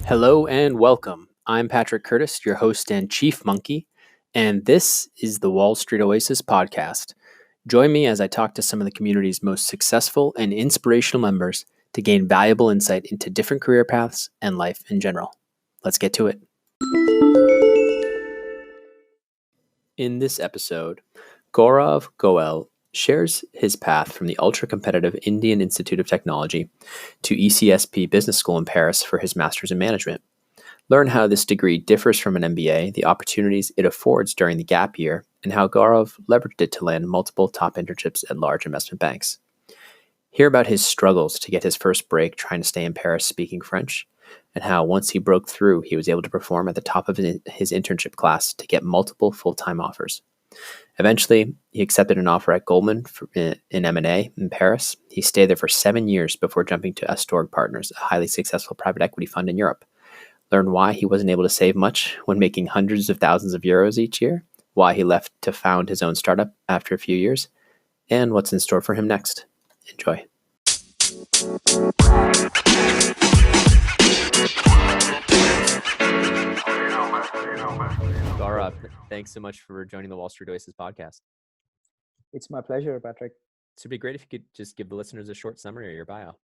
Hello and welcome. I'm Patrick Curtis, your host and chief monkey, and this is the Wall Street Oasis podcast. Join me as I talk to some of the community's most successful and inspirational members to gain valuable insight into different career paths and life in general. Let's get to it. In this episode, Gaurav Goel shares his path from the ultra-competitive Indian Institute of Technology to ECSP Business School in Paris for his master's in management. Learn how this degree differs from an MBA, the opportunities it affords during the gap year, and how Gaurav leveraged it to land multiple top internships at large investment banks. Hear about his struggles to get his first break trying to stay in Paris speaking French, and how once he broke through, he was able to perform at the top of his internship class to get multiple full-time offers. Eventually, he accepted an offer at Goldman in M&A in Paris. He stayed there for 7 years before jumping to Astorg Partners, a highly successful private equity fund in Europe. Learn why he wasn't able to save much when making hundreds of thousands of euros each year, why he left to found his own startup after a few years, and what's in store for him next. Enjoy. Gaurav, thanks so much for joining the Wall Street Oasis podcast. It's my pleasure, Patrick. So it'd be great if you could just give the listeners a short summary of your bio.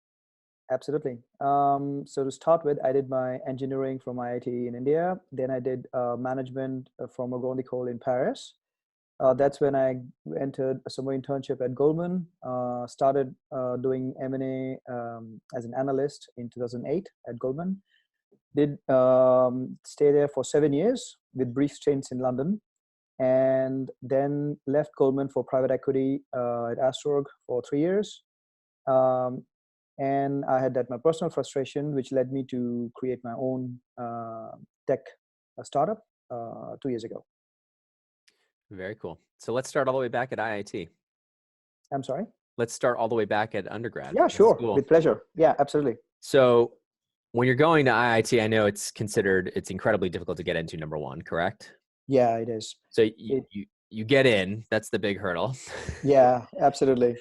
Absolutely. So to start with, I did my engineering from IIT in India. Then I did management from a Grande École in Paris. That's when I entered a summer internship at Goldman. Started doing M&A as an analyst in 2008 at Goldman. Did stay there for 7 years with brief stints in London. And then left Goldman for private equity at Astorg for 3 years. And I had that my personal frustration, which led me to create my own tech startup 2 years ago. Very cool. So let's start all the way back at IIT. I'm sorry? Let's start all the way back at undergrad. Yeah, sure. With pleasure. Yeah, absolutely. So when you're going to IIT, I know it's incredibly difficult to get into, number one, correct? Yeah, it is. So you get in, that's the big hurdle. Yeah, absolutely.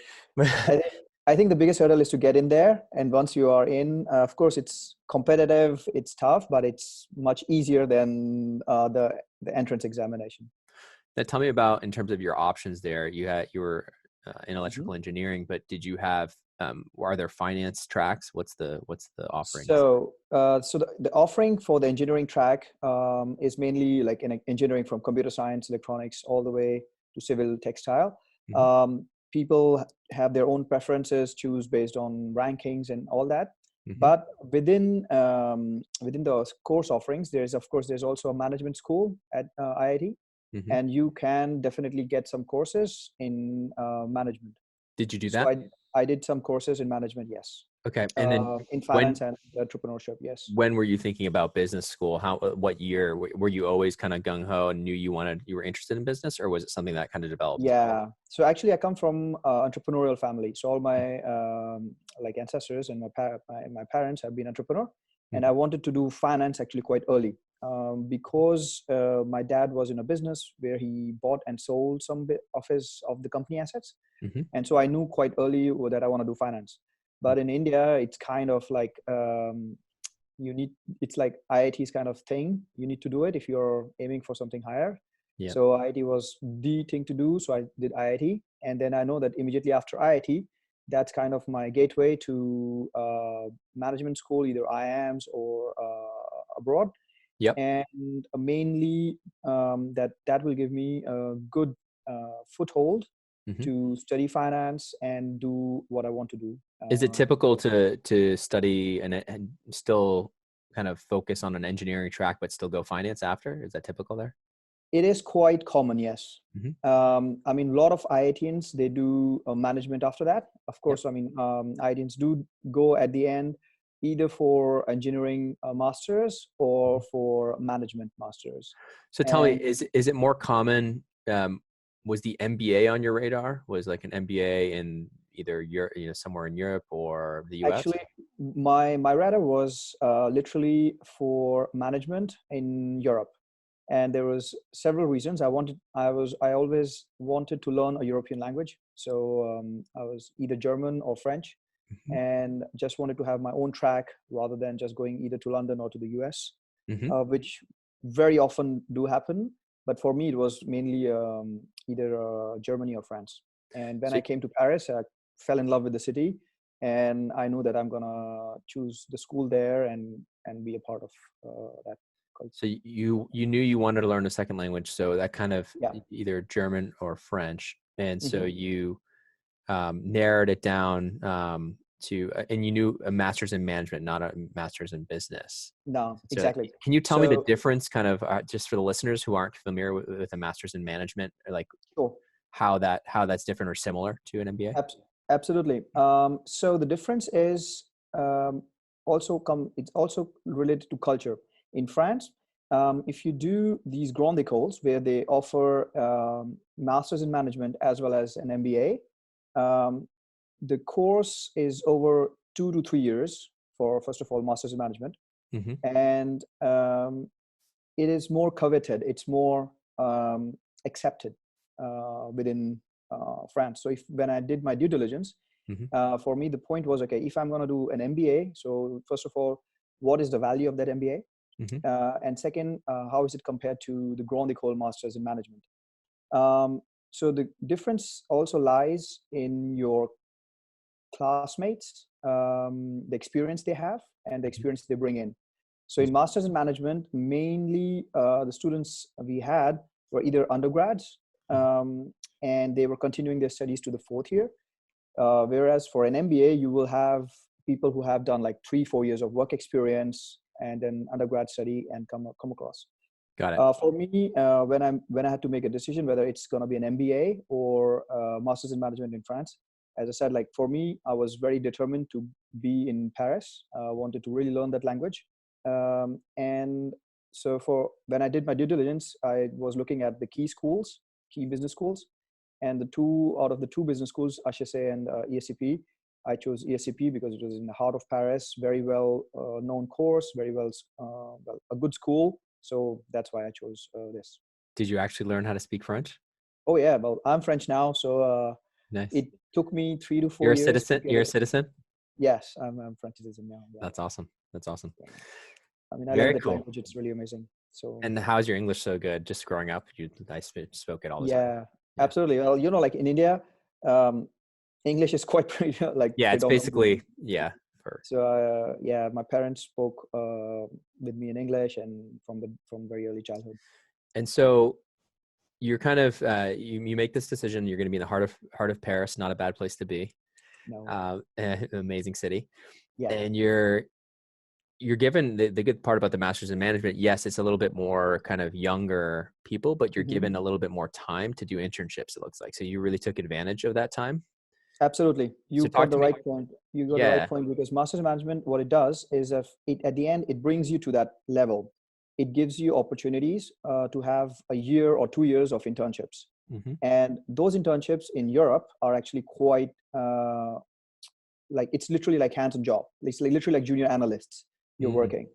I think the biggest hurdle is to get in there. And once you are in, of course, it's competitive, it's tough, but it's much easier than the entrance examination. Now, tell me about, in terms of your options there, you were in electrical engineering, but did you have, are there finance tracks? What's the offering? So the offering for the engineering track is mainly like engineering from computer science, electronics, all the way to civil textile. People have their own preferences, choose based on rankings and all that. But within the course offerings, there's also a management school at IIT, and you can definitely get some courses in management. Did you do that? So I did some courses in management, yes. Okay, and then in finance and entrepreneurship, yes. When were you thinking about business school? What year were you always kind of gung ho and knew you were interested in business, or was it something that kind of developed? Yeah. So actually, I come from entrepreneurial family. So all my like ancestors and my parents have been entrepreneur, and I wanted to do finance actually quite early because my dad was in a business where he bought and sold some bit of the company assets, and so I knew quite early that I want to do finance. But in India, it's kind of like it's like IIT's kind of thing. You need to do it if you're aiming for something higher. Yeah. So IIT was the thing to do. So I did IIT. And then I know that immediately after IIT, that's kind of my gateway to management school, either IIMs or abroad. Yep. And mainly that will give me a good foothold to study finance and do what I want to do. Is it typical to study and still kind of focus on an engineering track, but still go finance after? Is that typical there? It is quite common, yes. I mean, a lot of IITians, they do management after that. Of course, I mean, IITians do go at the end either for engineering masters or for management masters. So tell me, is it more common? Was the MBA on your radar? Was like an MBA in either Europe, somewhere in Europe or the US? Actually, my radar was literally for management in Europe. And there was several reasons. I always wanted to learn a European language. So I was either German or French, Hmm. and just wanted to have my own track rather than just going either to London or to the US, Hmm. which very often do happen. But for me, it was mainly either Germany or France. And when So, I came to Paris, I fell in love with the city, and I knew that I'm gonna choose the school there and be a part of that culture. so you knew you wanted to learn a second language, so that kind of Yeah. either German or French, and so Hmm. you narrowed it down and you knew a master's in management, not a master's in business. No, So exactly. can you tell me the So, difference, kind of just for the listeners who aren't familiar with a master's in management, or like sure. how that's different or similar to an MBA? Absolutely. So the difference is um, it's also related to culture. In France, if you do these grand écoles where they offer masters in management as well as an MBA, the course is over 2 to 3 years for, first of all, masters in management, Hmm. and it is more coveted. It's more accepted within France. So if when I did my due diligence, Hmm. for me the point was, okay, if I'm going to do an MBA, so first of all, what is the value of that MBA? Hmm. And second, how is it compared to the Grand École Masters in Management? Um, so the difference also lies in your classmates, the experience they have, and the Hmm. experience they bring in. So in Masters in Management, mainly the students we had were either undergrads, and they were continuing their studies to the fourth year. Whereas for an MBA, you will have people who have done like 3, 4 years of work experience and then undergrad study and come across. Got it. For me, when I had to make a decision whether it's going to be an MBA or Masters in Management in France, as I said, like for me, I was very determined to be in Paris. I wanted to really learn that language, and so for when I did my due diligence, I was looking at the key business schools, and the two out of the two business schools, HSA and ESCP, I chose ESCP because it was in the heart of Paris, very well known course, very well, a good school. So that's why I chose this. Did you actually learn how to speak French? Oh yeah, well I'm French now, so Nice. it took me three to You're four a years to citizen. get You're a it. citizen. Yes, I'm French citizen now. Yeah, That's awesome. That's awesome. yeah. I mean, I love Very that cool. language. It's really amazing. So And how's your English so good? Just growing up, spoke it all the time. yeah, Yeah. absolutely. Well, like in India, um, English is quite like Yeah, it's predominant. basically, yeah. For So yeah, my parents spoke with me in English, and from very early childhood. And so you're kind of you make this decision. You're going to be in the heart of Paris, not a bad place to be. No, Amazing city. yeah. And you're given the good part about the master's in management. Yes, it's a little bit more kind of younger people, but you're Hmm. given a little bit more time to do internships, it looks like. So you really took advantage of that time. Absolutely. So You talk got to the me. right point. You got the right Yeah. point because master's management, what it does is if it at the end, it brings you to that level. It gives you opportunities to have a year or 2 years of internships. Hmm. And those internships in Europe are actually quite like it's literally like hands-on job. It's like literally like junior analysts you're Mm. working.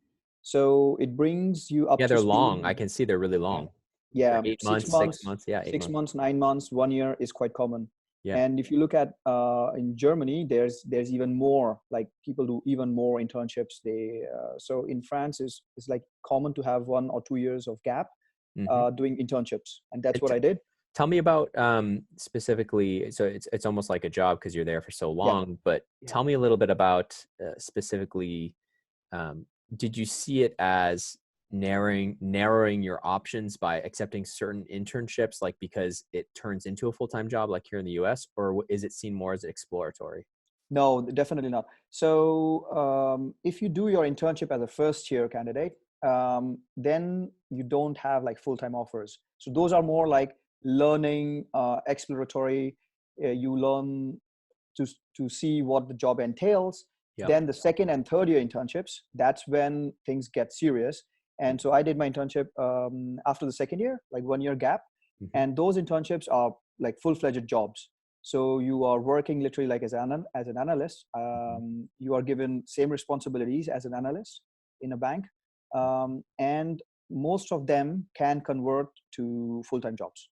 So it brings you up Yeah, to they're speed. long. I can see they're really long. They're Yeah, eight six months, six months, months. Yeah, 8 months. 6 months, 9 months, 1 year is quite common. Yeah. And if you look at in Germany, there's even more, like people do even more internships. So in France is like common to have 1 or 2 years of gap Hmm. doing internships, and that's And what I did. tell me about specifically. So it's almost like a job because you're there for so Yeah, long. But yeah. tell me a little bit about specifically. Did you see it as narrowing your options by accepting certain internships, like because it turns into a full-time job, like here in the U.S., or is it seen more as exploratory? No, definitely not. So if you do your internship as a first year candidate, then you don't have like full-time offers. So those are more like learning, exploratory. You learn to to see what the job entails. Yep. Then the second and third year internships, that's when things get serious. And so I did my internship after the second year, like 1 year gap, Mm-hmm. and those internships are like full-fledged jobs. So you are working literally like as an analyst. Mm-hmm. You are given same responsibilities as an analyst in a bank, and most of them can convert to full-time jobs.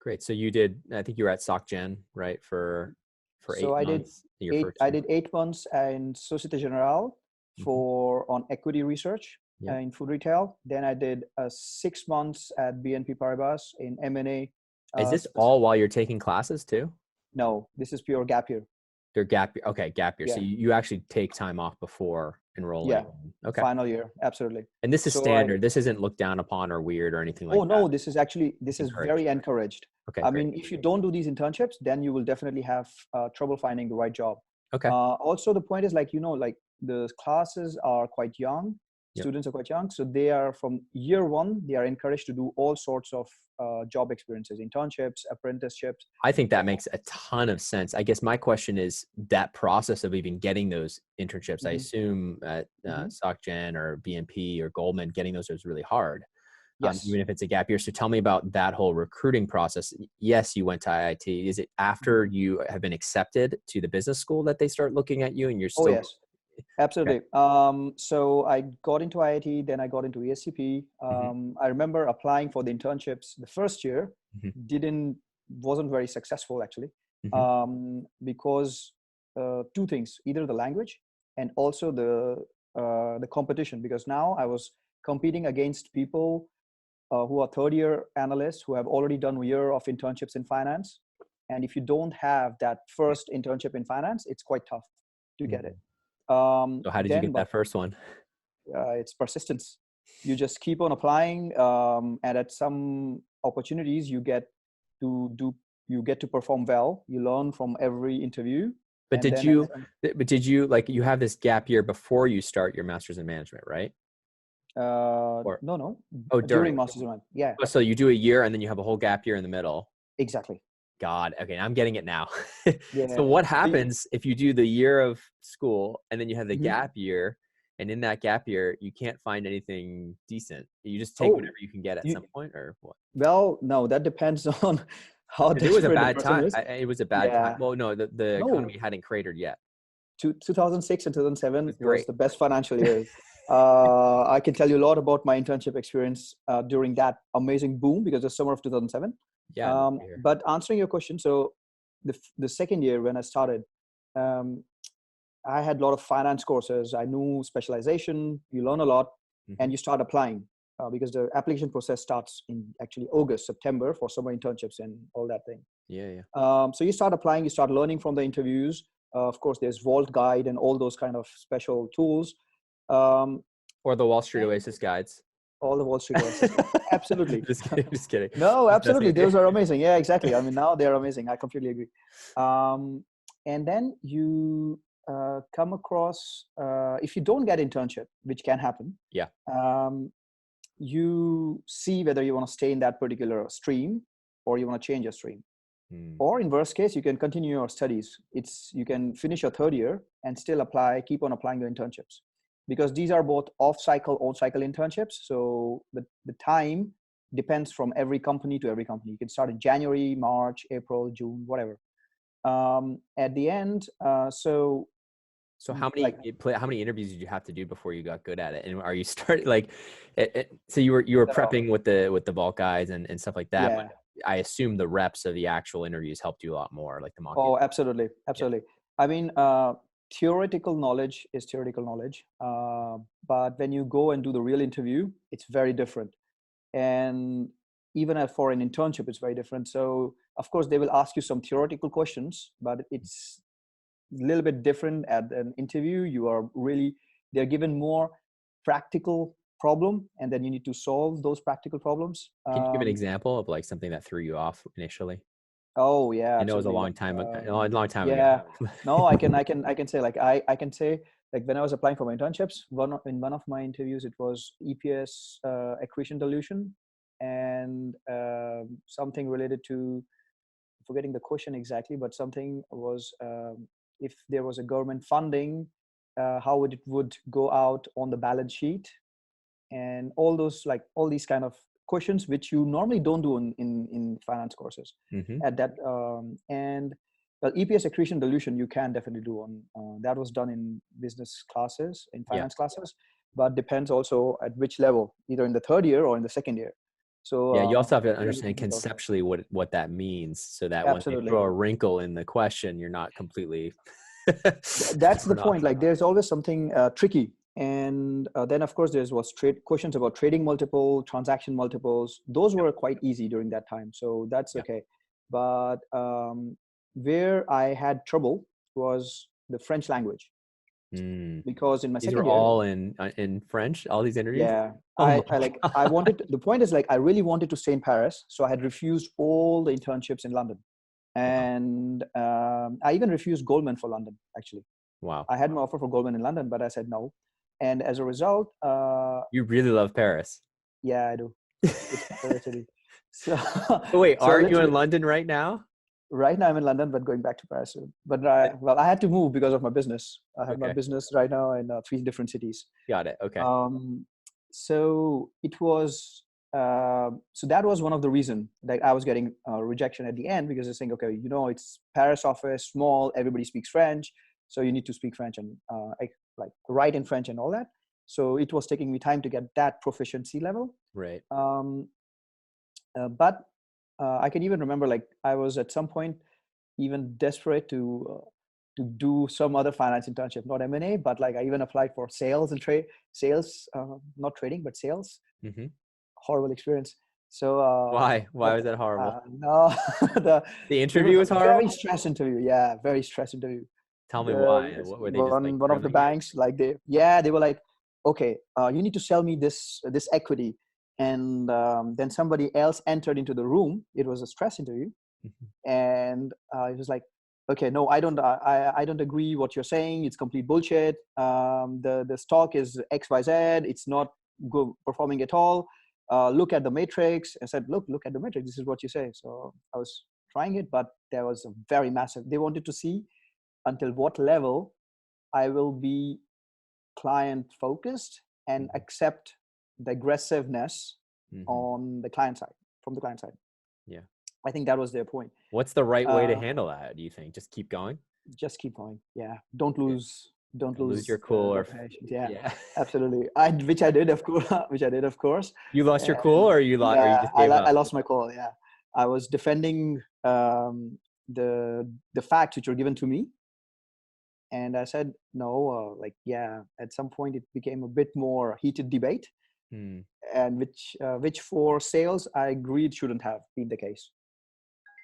Great. So you did, I think you were at SocGen, right? For So 8 months, your first I year. did 8 months in Societe Generale on equity research Yeah. in food retail. Then I did 6 months at BNP Paribas in M&A. Is this all while you're taking classes too? No, this is pure gap year. They're gap year. Okay, gap year. So Yeah. you actually take time off before enrolling. Yeah. Okay. Final year, absolutely. And this is So standard. This isn't looked down upon or weird or anything like oh that. no, this is Encouraged. very encouraged. Okay, I great. mean, if you don't do these internships, then you will definitely have trouble finding the right job. Okay. Also, the point is like the classes are quite young. Yep. Students are quite young, so they are from year one. They are encouraged to do all sorts of job experiences, internships, apprenticeships. I think that makes a ton of sense. I guess my question is that process of even getting those internships. I assume at SocGen or BNP or Goldman, getting those is really hard. Yes. Even if it's a gap year. So tell me about that whole recruiting process. Yes, you went to IIT. Is it after you have been accepted to the business school that they start looking at you and you're still? Oh, yes. Absolutely. Okay. So I got into IIT, then I got into ECSP. I remember applying for the internships the first year, wasn't very successful actually, because two things: either the language and also the competition. Because now I was competing against people who are third-year analysts who have already done a year of internships in finance, and if you don't have that first internship in finance, it's quite tough to get it. So how did you get that first one? It's persistence. You just keep on applying, and at some opportunities you get to perform well. You learn from every interview. But did you like, you have this gap year before you start your master's in management, right? No. Oh, during master's in management. Yeah. So you do a year and then you have a whole gap year in the middle. Exactly. God. Okay. I'm getting it now. Yeah. So what happens if you do the year of school and then you have the gap year, and in that gap year, you can't find anything decent? You just take whatever you can get at some point, or what? Well, no, that depends on how desperate it was a the bad person time. is. It was a bad time. Well, no, the economy hadn't cratered yet. 2006 and 2007 was the best financial years. I can tell you a lot about my internship experience during that amazing boom, because the summer of 2007. Yeah. But answering your question, so the second year when I started, I had a lot of finance courses. I knew specialization. You learn a lot, and you start applying because the application process starts in actually August, September for summer internships and all that thing. Yeah. So you start applying. You start learning from the interviews. Of course, there's Vault Guide and all those kind of special tools. Or the Wall Street Oasis guides. All the Wall Street Oasis. Absolutely. Just kidding. No, absolutely. Those are amazing. Yeah, exactly. I mean, now they're amazing. I completely agree. And then you come across, if you don't get internship, which can happen. Yeah. You see whether you want to stay in that particular stream or you want to change your stream. Or in worst case, you can continue your studies. You can finish your third year and still keep on applying your internships, because these are both off-cycle, on-cycle internships. So the time depends from every company to every company. You can start in January, March, April, June, whatever. At the end, so how many interviews did you have to do before you got good at it? And are you starting so you were prepping with the Vault guides and stuff like that? Yeah. But I assume the reps of the actual interviews helped you a lot more, like the mock. Oh, absolutely. Yeah. I mean, theoretical knowledge is theoretical knowledge, but when you go and do the real interview, it's very different. And even for an internship, it's very different. So of course they will ask you some theoretical questions, but it's a little bit different at an interview. They're given more practical problem, and then you need to solve those practical problems. Can you give an example of like something that threw you off initially? Oh yeah, I know it was a long time ago. Yeah, no, I can say I can say like when I was applying for my internships, in one of my interviews, it was EPS accretion dilution, and something related to, forgetting the question exactly, but something was if there was a government funding, how it would go out on the balance sheet, and all these kind of questions which you normally don't do in finance courses at that. And EPS accretion dilution you can definitely do on that was done in business classes, in finance classes, but depends also at which level, either in the third year or in the second year. So Yeah, you also have to you need to understand think of. conceptually what that means, so that when they Absolutely. throw a wrinkle in the question, you're not completely That's the thrown off. point. Like there's always something tricky. And then of course there's was trade questions about trading multiple, transaction multiples. Those were quite easy during that time. So that's Yeah. okay. But where I had trouble was the French language, Mm. because in my These were second year, all in French, all these interviews? yeah, Oh my I God. wanted, the point is like, I really wanted to stay in Paris. So I had refused all the internships in London. Wow. And I even refused Goldman for London, actually. Wow. I had an offer for Goldman in London, but I said no. And as a result, You really love Paris. yeah, I do. It's my favorite city. So, Oh, wait, so aren't you in literally, London right now? right now I'm in London, but going back to Paris soon. But well, I had to move because of my business. I have my Okay. business right now in 3 different cities. Got it. Okay. Um, so it was, so that was one of the reason that I was getting rejection at the end, because they're saying, okay, it's Paris office, small, everybody speaks French, so you need to speak French and like write in French and all that. So it was taking me time to get that proficiency level. Right. But I can even remember, like, I was at some point even desperate to do some other finance internship, not M&A, but like I even applied for sales and sales, not trading, but sales. Mm-hmm. Horrible experience. So, Why? Why but was that horrible? no, The it interview was a was very horrible? stress interview. Yeah, very stress interview. Tell me The why. What were they just like one of the grilling you? banks, like they were like, okay, you need to sell me this equity, and then somebody else entered into the room. It was a stress interview, Mhm. and it was like, okay, no, I don't agree what you're saying, it's complete bullshit. The stock is XYZ, it's not good performing at all. Look at the matrix. I said, look at the matrix, this is what you say. So I was trying it, but there was a very massive, they wanted to see until what level I will be client focused and Mhm. accept the aggressiveness Mhm. on the client side, from the client side. Yeah. I think that was their point. What's the right way to uh, handle that, do you think? Just keep going? just keep going. Yeah, don't Yeah. lose don't Don't lose your lose cool the or patience. Yeah, yeah. absolutely. I which I did, of course. Which I did, of course. You lost your cool And or you yeah, just gave I up? lost my call. Yeah, I was defending the facts which were given to me, and I said no. Like, yeah, at some point it became a bit more heated debate, Hmm. and which for sales I agreed shouldn't have been the case.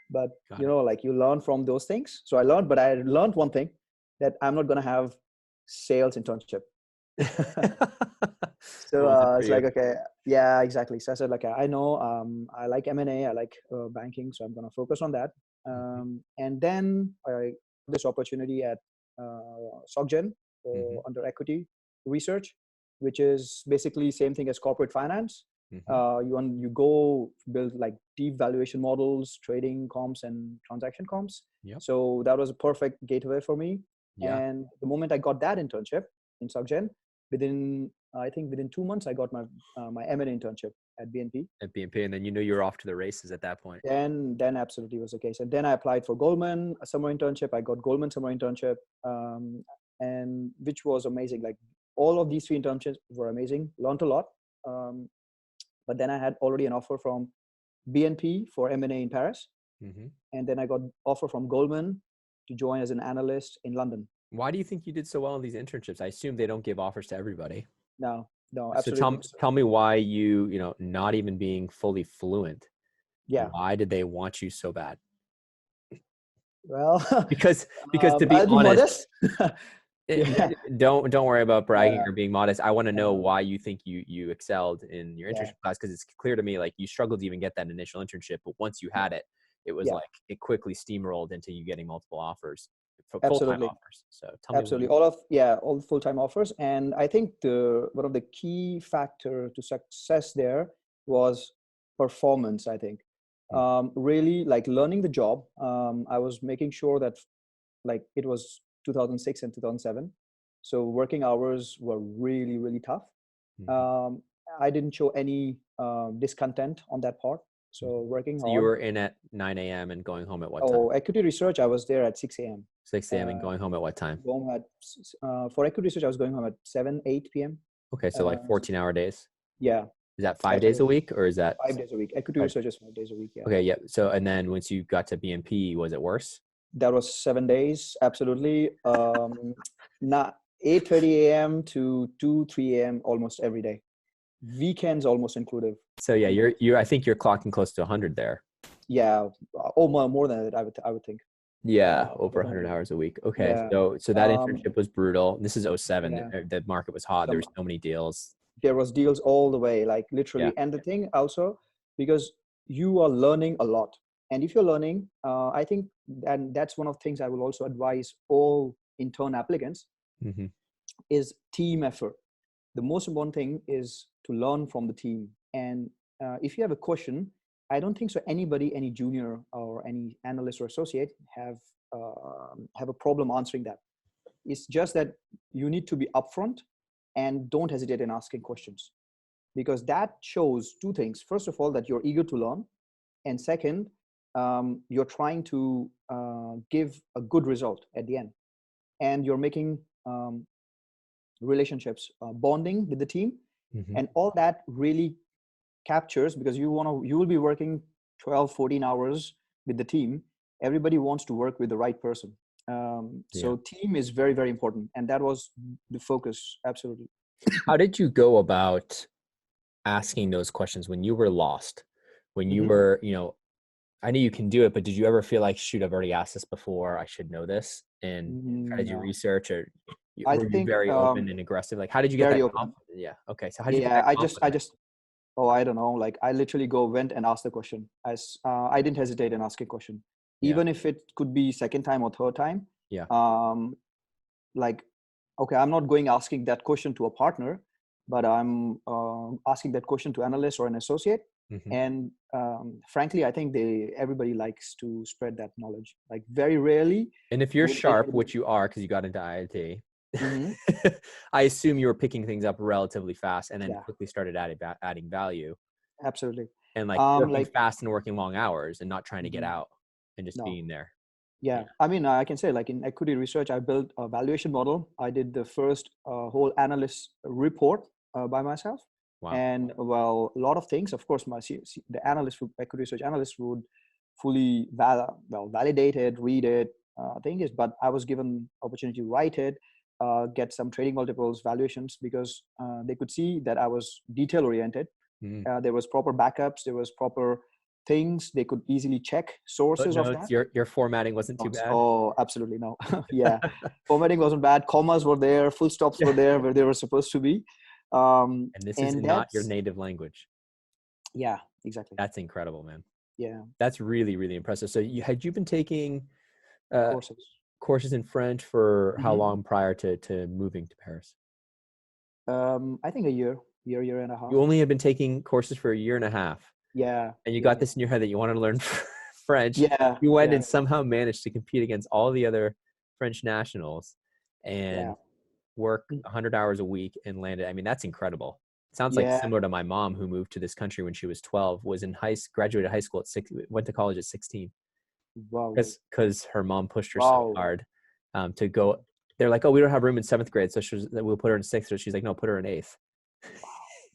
But Got it. like, you learn from those things. So I learned one thing, that I'm not going to have sales internship. It So wasn't for it's you. like, okay, yeah, exactly. So I said, like, I know, I like M&A, I like banking, so I'm going to focus on that. Mhm. And then I this opportunity at SocGen for Mhm. under equity research, which is basically same thing as corporate finance. Mhm. You go build like deep valuation models, trading comps, and transaction comps. Yep. So that was a perfect gateway for me. Yeah. And the moment I got that internship in SocGen, within I think within 2 months I got my M&A internship at BNP. At BNP, and then you knew you were off to the races at that point. Then absolutely was the case. And then I applied for Goldman a summer internship. I got Goldman summer internship, and which was amazing. Like, all of these 3 internships were amazing. Learned a lot. Um, but then I had already an offer from BNP for M&A in Paris, Mhm. and then I got offer from Goldman to join as an analyst in London. Why do you think you did so well in these internships? I assume they don't give offers to everybody. No, no, So absolutely. tell me why not even being fully fluent, Yeah. why did they want you so bad? Well, Because to be I'll be honest, modest. Yeah, don't worry about bragging yeah, or being modest. I want to know uh, why you think you excelled in your yeah, internship class, because it's clear to me like you struggled to even get that initial internship, but once you yeah, had it, it was yeah. like it quickly steamrolled into you getting multiple offers, full-time Absolutely, offers. So tell me what absolutely. you. All the full-time offers, and I think the one of the key factor to success there was performance. I think Hmm. really, like, learning the job. I was making sure that, like, it was 2006 and 2007, so working hours were really really tough. Mhm, um, I didn't show any discontent on that part, mhm. so working So you hard. were in at 9 a.m. and going home at what time? Oh, equity research, I was there at 6 a.m. 6 a.m. and uh, going home at what time? Going at for equity research, I was going home at 7 8 p.m. Okay. So like So 14-hour days. yeah, Is that 5 days a absolutely. week or is that 5 days a week. Equity 5? research is 5 days a week. Yeah. Okay. Yeah. So, and then once you got to BNP, was it worse? That was 7 days. Absolutely. Not 8:30 a.m. to 2, 3 a.m. almost every day. Weekends almost included. So yeah, Weekends. I think you're clocking close to 100 there. Yeah. Oh, more than that, I would think. Yeah, over 100 Definitely. hours a week. Okay. Yeah. So that Um, internship was brutal. This is '07. yeah. The market was hot. There Some were so many deals. there was deals all the way, like Yeah. literally. And the thing also, because you are learning a lot, and if you're learning, I think, and that's one of the things I will also advise all intern applicants, Hmm. is team effort. The most important thing is to learn from the team. And if you have a question, I don't think so anybody, any junior or any analyst or associate have a problem answering that. It's just that you need to be upfront and don't hesitate in asking questions, because that shows two things. First of all, that you're eager to learn, and second, you're trying to give a good result at the end, and you're making relationships, bonding with the team, Hmm. and all that really captures, because you will be working 12, 14 hours with the team. Everybody wants to work with the right person. Yeah. So team is very, very important, and that was the focus. Absolutely. How did you go about asking those questions when you were lost? When you Hmm. were, I know you can do it, but did you ever feel like, shoot, I've already asked this before, I should know this? And how did you No, research, or I were you think very open and aggressive? Like, how did you get very that open. confidence? Yeah. Okay. So how did you get Yeah, that I confidence? just, oh, I don't know. Like, I literally went and asked the question. I didn't hesitate in asking question, Yeah. even if it could be second time or third time. Yeah. Um, like, okay, I'm not going asking that question to a partner, but I'm asking that question to analyst or an associate. Hmm. And frankly, I think everybody likes to spread that knowledge. Like, very rarely And if you're will sharp, anybody. which you are, because you got into IIT, Hmm. I assume you were picking things up relatively fast and then Yeah, quickly started adding value absolutely. and like working Like, fast and working long hours and not trying to get mhm, out and just no. being there. Yeah, Yeah. I mean, I can say, like, in equity research, I built a valuation model. I did the first whole analyst report by myself, Wow. and well, a lot of things. Of course, the analyst, equity research analyst, would fully validate it, read it. Thing is, but I was given opportunity to write it, get some trading multiples, valuations, because they could see that I was detail oriented. Mm. There was proper backups. There was proper things. They could easily check sources of Footnotes, that. your formatting wasn't too bad. Oh, absolutely no. Yeah, formatting wasn't bad. Commas were there. Full stops Yeah. were there where they were supposed to be. And this is And not your that's, native language. yeah, exactly. That's incredible, man. Yeah, That's really, really impressive. So had you been taking uh, courses. courses in French for how Hmm. long prior to moving to Paris? I think a year and a half. You only had been taking courses for a year and a half, Yeah, and you year got and a this half. in your head that you wanted to learn French. Yeah, You went yeah, and somehow managed to compete against all the other French nationals yeah, and work 100 hours a week and landed. I mean, that's incredible. Sounds like yeah. similar to my mom, who moved to this country when she was 12, was in graduated high school at 6, went to college at 16, Wow, because her mom pushed her so wow. hard to go. They're like, oh, we don't have room in 7th grade, so we'll put her in 6th. So she's like, no, put her in 8th.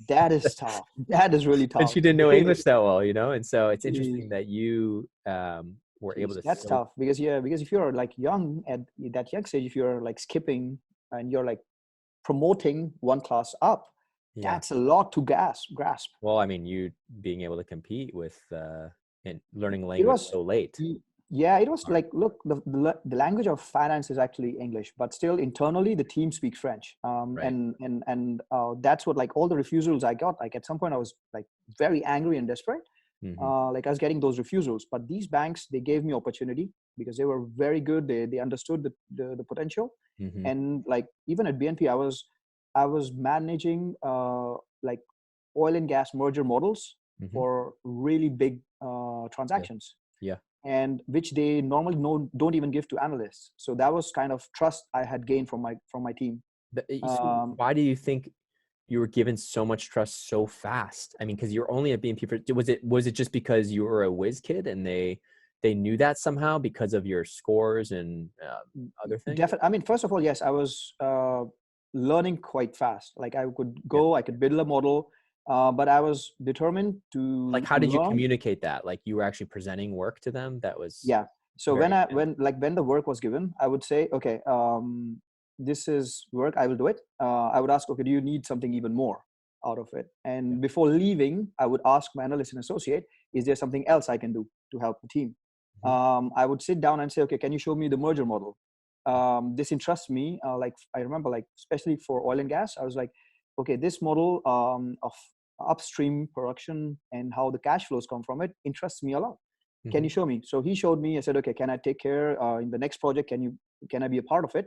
That is tough. That is really And tough. she didn't know English Really. that well, and so it's Jeez. interesting that you were able Jeez, to that's tough, because yeah, because if you're like young at that young stage, if you're like skipping and you're like promoting one class up, yeah. that's a lot to grasp. Well, I mean, you being able to compete with and learning It language was, so late. yeah, it was Hard. like, look, the language of finance is actually English, but still internally the team speaks French. Right. And that's what, like, all the refusals I got, like at some point I was like very angry and desperate. Hmm. Like, I was getting those refusals, but these banks, they gave me opportunity because they were very good. They understood the potential. Hmm. And like, even at BNP, I was managing like oil and gas merger models Hmm. for really big Yeah. transactions, Yeah. and which they normally don't even give to analysts. So that was kind of trust I had gained from my team. So Um, why do you think you were given so much trust so fast? I mean, because you're only at BNP for, was it just because you were a whiz kid and they knew that somehow because of your scores and other things? I mean, first of all, yes, I was. learning quite fast. Like I could go, I could build a model, but I was determined Like, to how did you learn. communicate that? Like, you were actually presenting work to them? That was Yeah. So very when the work was given, I would say, okay, this is work, I will do it. I would ask, okay, do you need something even more out of it? And before leaving, I would ask my analyst and associate, is there something else I can do to help the team? I would sit down and say, okay, can you show me the merger model? This interests me. Like I remember, like especially for oil and gas, I was like, okay, this model of upstream production and how the cash flows come from it interests me a lot. Can you show me? So he showed me. I said, okay, can I take care in the next project? Can I be a part of it?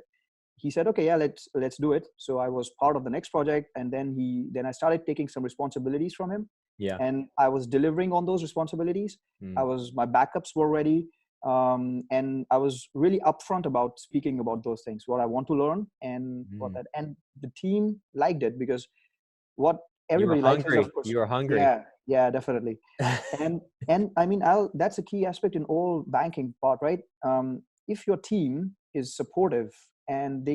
He said, okay, yeah, let's do it. So I was part of the next project, and then I started taking some responsibilities from him, Yeah. and I was delivering on those responsibilities. My backups were ready, and I was really upfront about speaking about those things, what I want to learn, and and the team liked it because what You were everybody likes is, hungry. of course, You were hungry. yeah, definitely. And I mean, that's a key aspect in all banking part, right? If your team is supportive and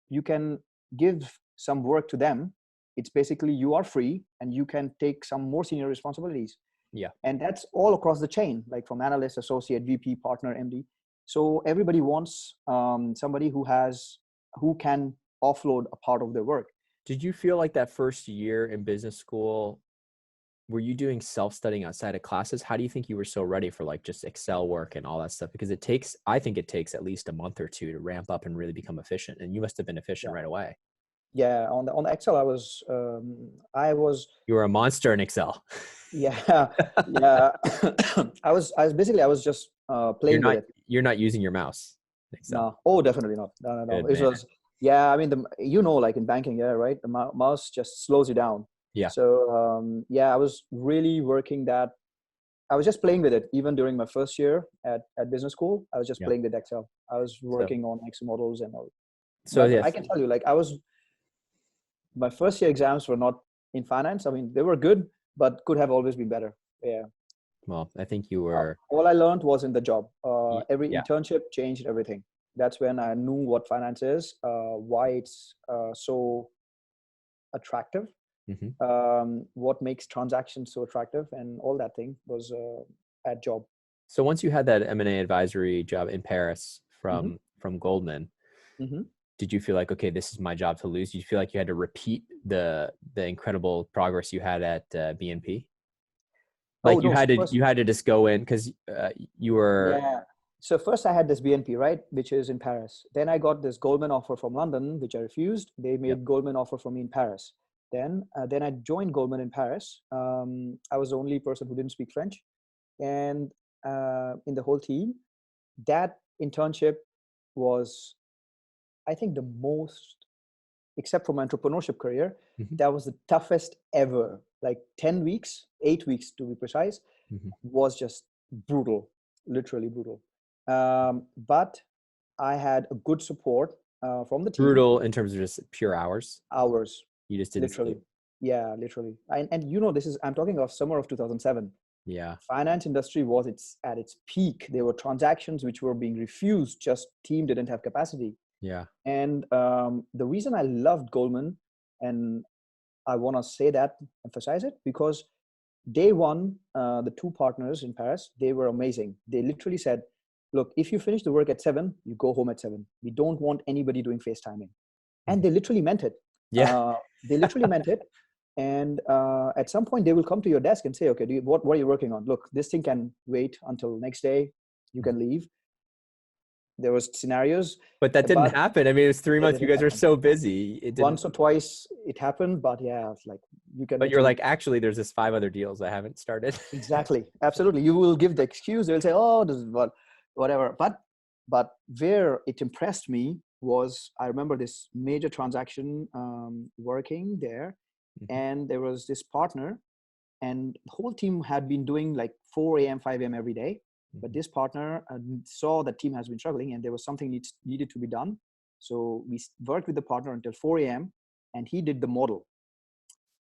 you can give some work to them, it's basically you are free and you can take some more senior responsibilities. Yeah. And that's all across the chain, like from analyst, associate, VP, partner, MD. So everybody wants somebody who can offload a part of their work. Did you feel like that first year in business school, were you doing self-studying outside of classes? How do you think you were so ready for like just Excel work and all that stuff? Because I think it takes at least a month or two to ramp up and really become efficient. And you must have been efficient right away. Yeah, on the Excel, I was You were a monster in Excel. yeah, yeah. I was just playing with it. You're not using your mouse in Excel. No, oh, definitely not. No, no, no. Good It man. was, yeah. I mean, like in banking, yeah, right. The mouse just slows you down. Yeah. So yeah, I was really working that. I was just playing with it even during my first year at business school. I was just Yeah. playing with Excel. I was working on Excel models and all. So But yes. I can tell you, like my first year exams were not in finance. I mean, they were good, but could have always been better. Yeah. Well, I think you were. All I learned was in the job. Every Yeah. internship changed everything. That's when I knew what finance is, why it's so attractive, what makes transactions so attractive, and all that thing was at job. So once you had that M&A advisory job in Paris from Goldman, did you feel like, okay, this is my job to lose? Did you feel like you had to repeat the incredible progress you had at BNP? Like you had to just go in because you were. Yeah. So first I had this BNP, right, which is in Paris. Then I got this Goldman offer from London, which I refused. They made Goldman offer for me in Paris. Then I joined Goldman in Paris. I was the only person who didn't speak French, and in the whole team, that internship was, I think, the most, except for my entrepreneurship career, that was the toughest ever. Like 10 weeks, 8 weeks to be precise, was just brutal, literally brutal. But I had a good support from the team. Brutal in terms of just pure hours. Hours. You just didn't literally. sleep. Yeah, literally. And you know, I'm talking of summer of 2007. Yeah. Finance industry was at its peak. There were transactions which were being refused, just team didn't have capacity. Yeah. And the reason I loved Goldman, and I want to say that, emphasize it, because day one, the two partners in Paris, they were amazing. They literally said, look, if you finish the work at 7, you go home at 7. We don't want anybody doing FaceTiming. And they literally meant it. Yeah. They literally meant it. And at some point, they will come to your desk and say, okay, what are you working on? Look, this thing can wait until next day. You can leave. There was scenarios. But that didn't happen. I mean, it was 3 months. You guys were so busy. It didn't. Once or twice it happened, but yeah, it's like you can. But you're like, actually, there's this 5 other deals I haven't started. Exactly. Absolutely. You will give the excuse. They'll say, oh, this is whatever. But where it impressed me was, I remember this major transaction working there, and there was this partner, and the whole team had been doing like 4 a.m., 5 a.m. every day. But this partner saw the team has been struggling and there was something needed to be done. So we worked with the partner until 4 a.m. and he did the model.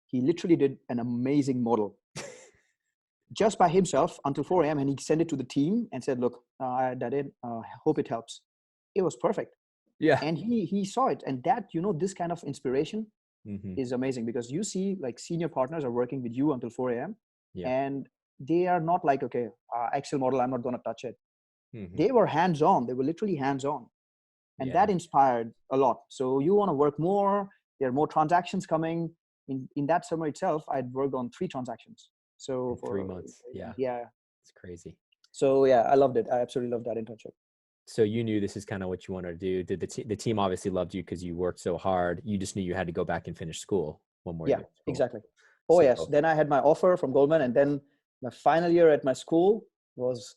He literally did an amazing model just by himself until 4 a.m. And he sent it to the team and said, look, I did it. Hope it helps. It was perfect. Yeah. And he saw it, and that, this kind of inspiration Mm-hmm. is amazing, because you see like senior partners are working with you until 4 a.m. Yeah. and they are not like, okay, Excel model, I'm not going to touch it. Mm-hmm. They were hands on. They were literally hands on, and Yeah. that inspired a lot. So you want to work more. There are more transactions coming. In that summer itself, I'd worked on 3 transactions. So In 3 months. Yeah. yeah. It's crazy. So yeah, I loved it. I absolutely loved that internship. So you knew this is kind of what you wanted to do. Did the team obviously loved you because you worked so hard? You just knew you had to go back and finish school, one more Yeah, year of school. exactly. Oh yes. So Then I had my offer from Goldman, and then my final year at my school was,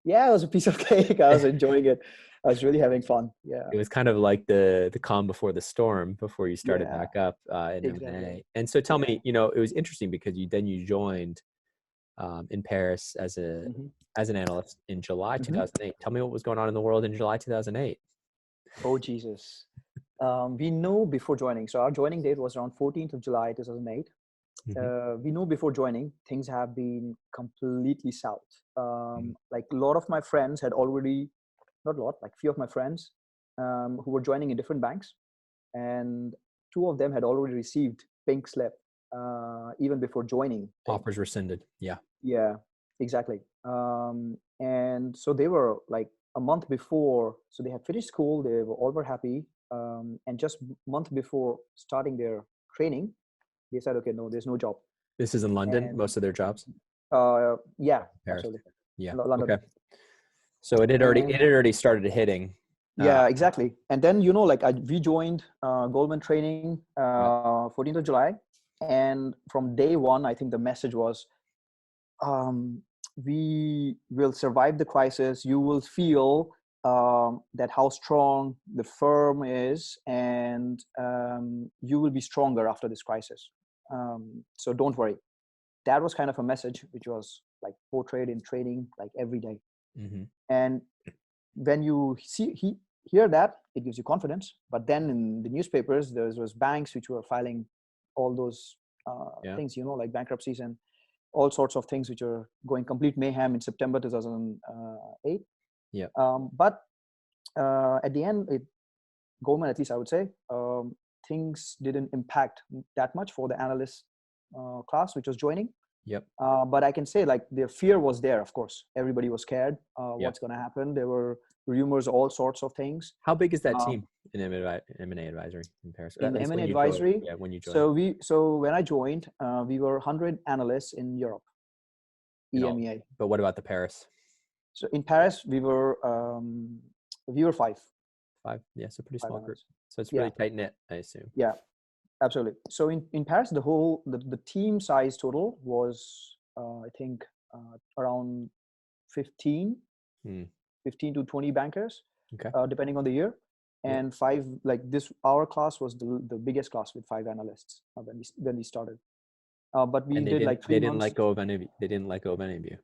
yeah, it was a piece of cake. I was enjoying it. I was really having fun. Yeah. it was kind of like the calm before the storm before you started Yeah, back up in exactly. M&A. And so tell Yeah. me, it was interesting because you joined in Paris as Hmm. an analyst in July Hmm. 2008. Tell me what was going on in the world in July 2008. Oh Jesus. We know before joining. So our joining date was around 14th of July 2008. Mm-hmm. We know before joining things have been completely south. Like a lot of my friends had already, not a lot, like few of my friends who were joining in different banks, and 2 of them had already received pink slip even before joining thing. Offers rescinded. Yeah. Yeah, exactly. And so they were like a month before, so they had finished school, they were all were happy, and just month before starting their training, they said, okay, no, there's no job. This is in London, And most of their jobs. yeah, Paris. absolutely. Yeah. London. Okay. So it had And already started hitting. yeah, exactly. And then, like we joined Goldman training Yeah. 14th of July. And from day one, I think the message was, um, we will survive the crisis. You will feel that how strong the firm is, and you will be stronger after this crisis. So don't worry. That was kind of a message which was like portrayed in training like every day. Mm-hmm. And when you hear that, it gives you confidence. But then in the newspapers, there was banks which were filing all those Yeah. things, like bankruptcies and all sorts of things which are going complete mayhem in September 2008. Yeah. But at the end, Goldman, at least I would say, things didn't impact that much for the analyst class which was joining. Yep. But I can say like the fear was there, of course. Everybody was scared Yeah. what's going to happen. There were rumors, all sorts of things. How big is that Um, team in M&A advisory in Paris? in That's M&A when you joined. advisory. Yeah, when you joined. So when I joined, we were 100 analysts in Europe, In all, EMEA. but what about the Paris? So in Paris, we were 5. 5. Yeah, so pretty Five small group. analysts. So it's Yeah, really tight knit, I assume. yeah, absolutely. So in Paris, the team size total was I think around 15, Hmm. 15 to 20 bankers, Okay. depending on the year. Yeah. And 5, like this, our class was the biggest class with 5 analysts when we started. But we And did like they 3 didn't months. let go of any of you. They didn't let go of any of you.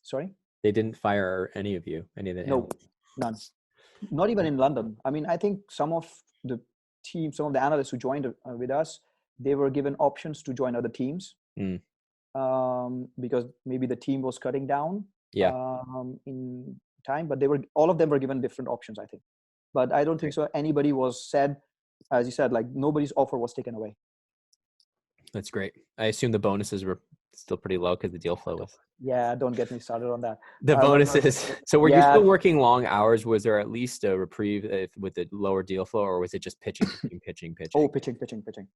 Sorry? They didn't fire any of you, any of the No, analysts. none. Not even in London. I mean, I think some of the some of the analysts who joined with us, they were given options to join other teams Hmm. because maybe the team was cutting down Yeah. in time, but all of them were given different options, I think. But I don't think Great. so. Anybody was said, as you said, like nobody's offer was taken away. That's great. I assume the bonuses were still pretty low because the deal flow was. Yeah, don't get me started on that. The I remember. bonuses. So were you Yeah, still working long hours? Was there at least a reprieve with the lower deal flow, or was it just pitching? oh, pitching.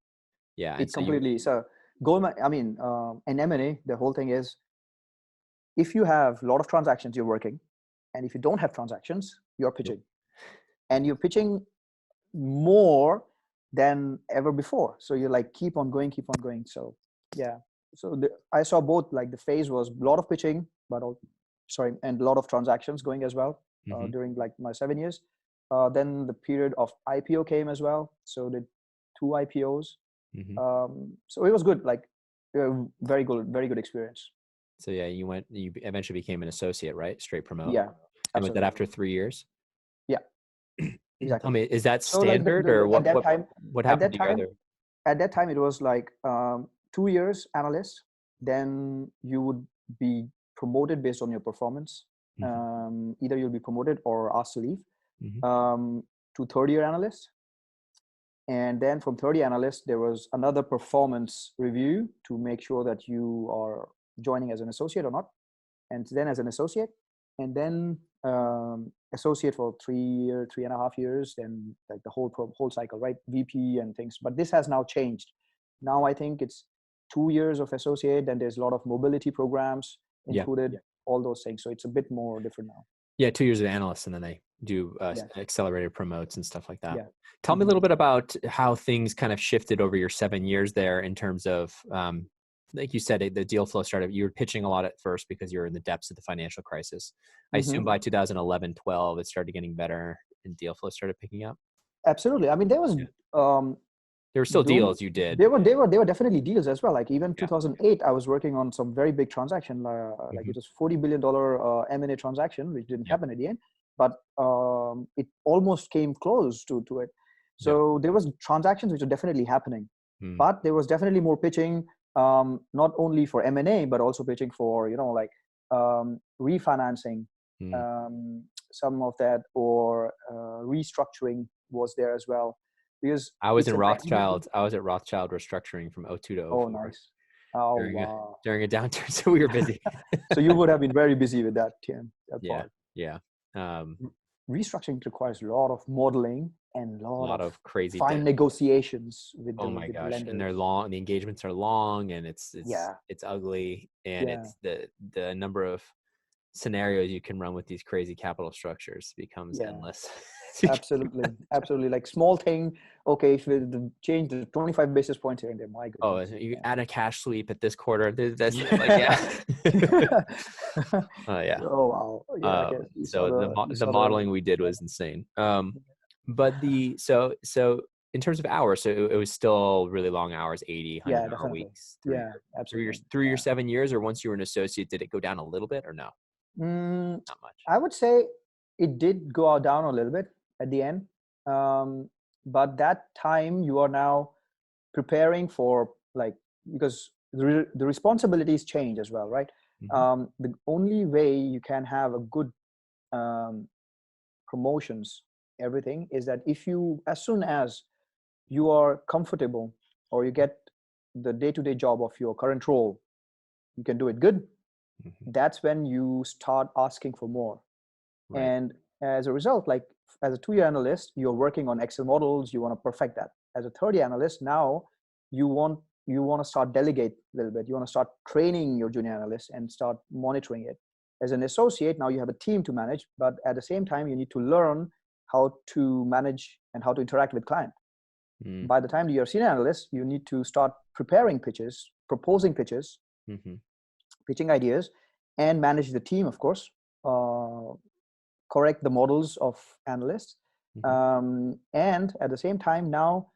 Yeah, and It so you. completely. So Goldman, I mean, in M&A, the whole thing is, if you have a lot of transactions, you're working, and if you don't have transactions, you're pitching, and you're pitching more than ever before. So you're like keep on going. So yeah. So I saw both. Like the phase was a lot of pitching, but and a lot of transactions going as well Mhm. during like my 7 years. Then the period of IPO came as well. So did 2 IPOs. Mhm. So it was good. Like very good experience. So yeah, you eventually became an associate, right? Straight promote. Yeah, And was that absolutely. after 3 years? Yeah, Tell exactly. me, is that So like standard or at that time, what at happened that to your time, other? it was like 2 years analyst. Then you would be promoted based on your performance. Mhm. Either you'll be promoted or asked to leave. Mhm. to third year analyst. And then from third year analyst, there was another performance review to make sure that you are joining as an associate or not. And then as an associate, and then associate for 3.5 years, then like the whole cycle, right? VP and things. But this has now changed. Now I think it's 2 years of associate, and there's a lot of mobility programs included, all those things. So it's a bit more different now. Yeah, 2 years of analyst, and then they do Yes. accelerated promotes and stuff like that. Yeah. Tell me a little bit about how things kind of shifted over your 7 years there in terms of, like you said, the deal flow started. You were pitching a lot at first because you were in the depths of the financial crisis. I assume by 2011, 12, it started getting better and deal flow started picking up. Absolutely. I mean, there was there were still deals you did. There were definitely deals as well. Like even 2008, I was working on some very big transaction, like it was $40 billion M&A transaction, which didn't happen at the end, but it almost came close to it. So there was transactions which are definitely happening, but there was definitely more pitching, not only for M&A, but also pitching for, like refinancing, some of that, or restructuring was there as well. Because I was in Rothschild. I was at Rothschild restructuring from 02 to 04. Oh, nice. Oh, wow. During a downturn. So we were busy. So you would have been very busy with that, Tim. Yeah. Restructuring requires a lot of modeling and a lot of crazy fine negotiations with oh my gosh. lenders. And they're long. The engagements are long, and it's ugly, and it's the number of scenarios you can run with these crazy capital structures becomes endless. Absolutely. Like small thing. Okay, if we change the 25 basis points here and there, my goodness. Oh, you add a cash sweep at this quarter. That's Oh wow. So the modeling we did was insane. But so in terms of hours, so it was still really long hours, 80, 100 hour weeks. Absolutely. Through your 7 years, or once you were an associate, did it go down a little bit or no? Not much. I would say it did go down a little bit at the end. But that time you are now preparing for, like, because the responsibilities change as well, right? The only way you can have a good promotions, everything, is that if you, as soon as you are comfortable or you get the day-to-day job of your current role, you can do it good. That's when you start asking for more. Right. And as a result, like as a 2-year analyst, you're working on Excel models, you want to perfect that. As a 3rd-year analyst, now you want to start delegate a little bit. You want to start training your junior analysts and start monitoring it. As an associate, now you have a team to manage, but at the same time, you need to learn how to manage and how to interact with client. By the time you're a senior analyst, you need to start preparing pitches, proposing pitches, pitching ideas, and manage the team, of course, correct the models of analysts. And at the same time, now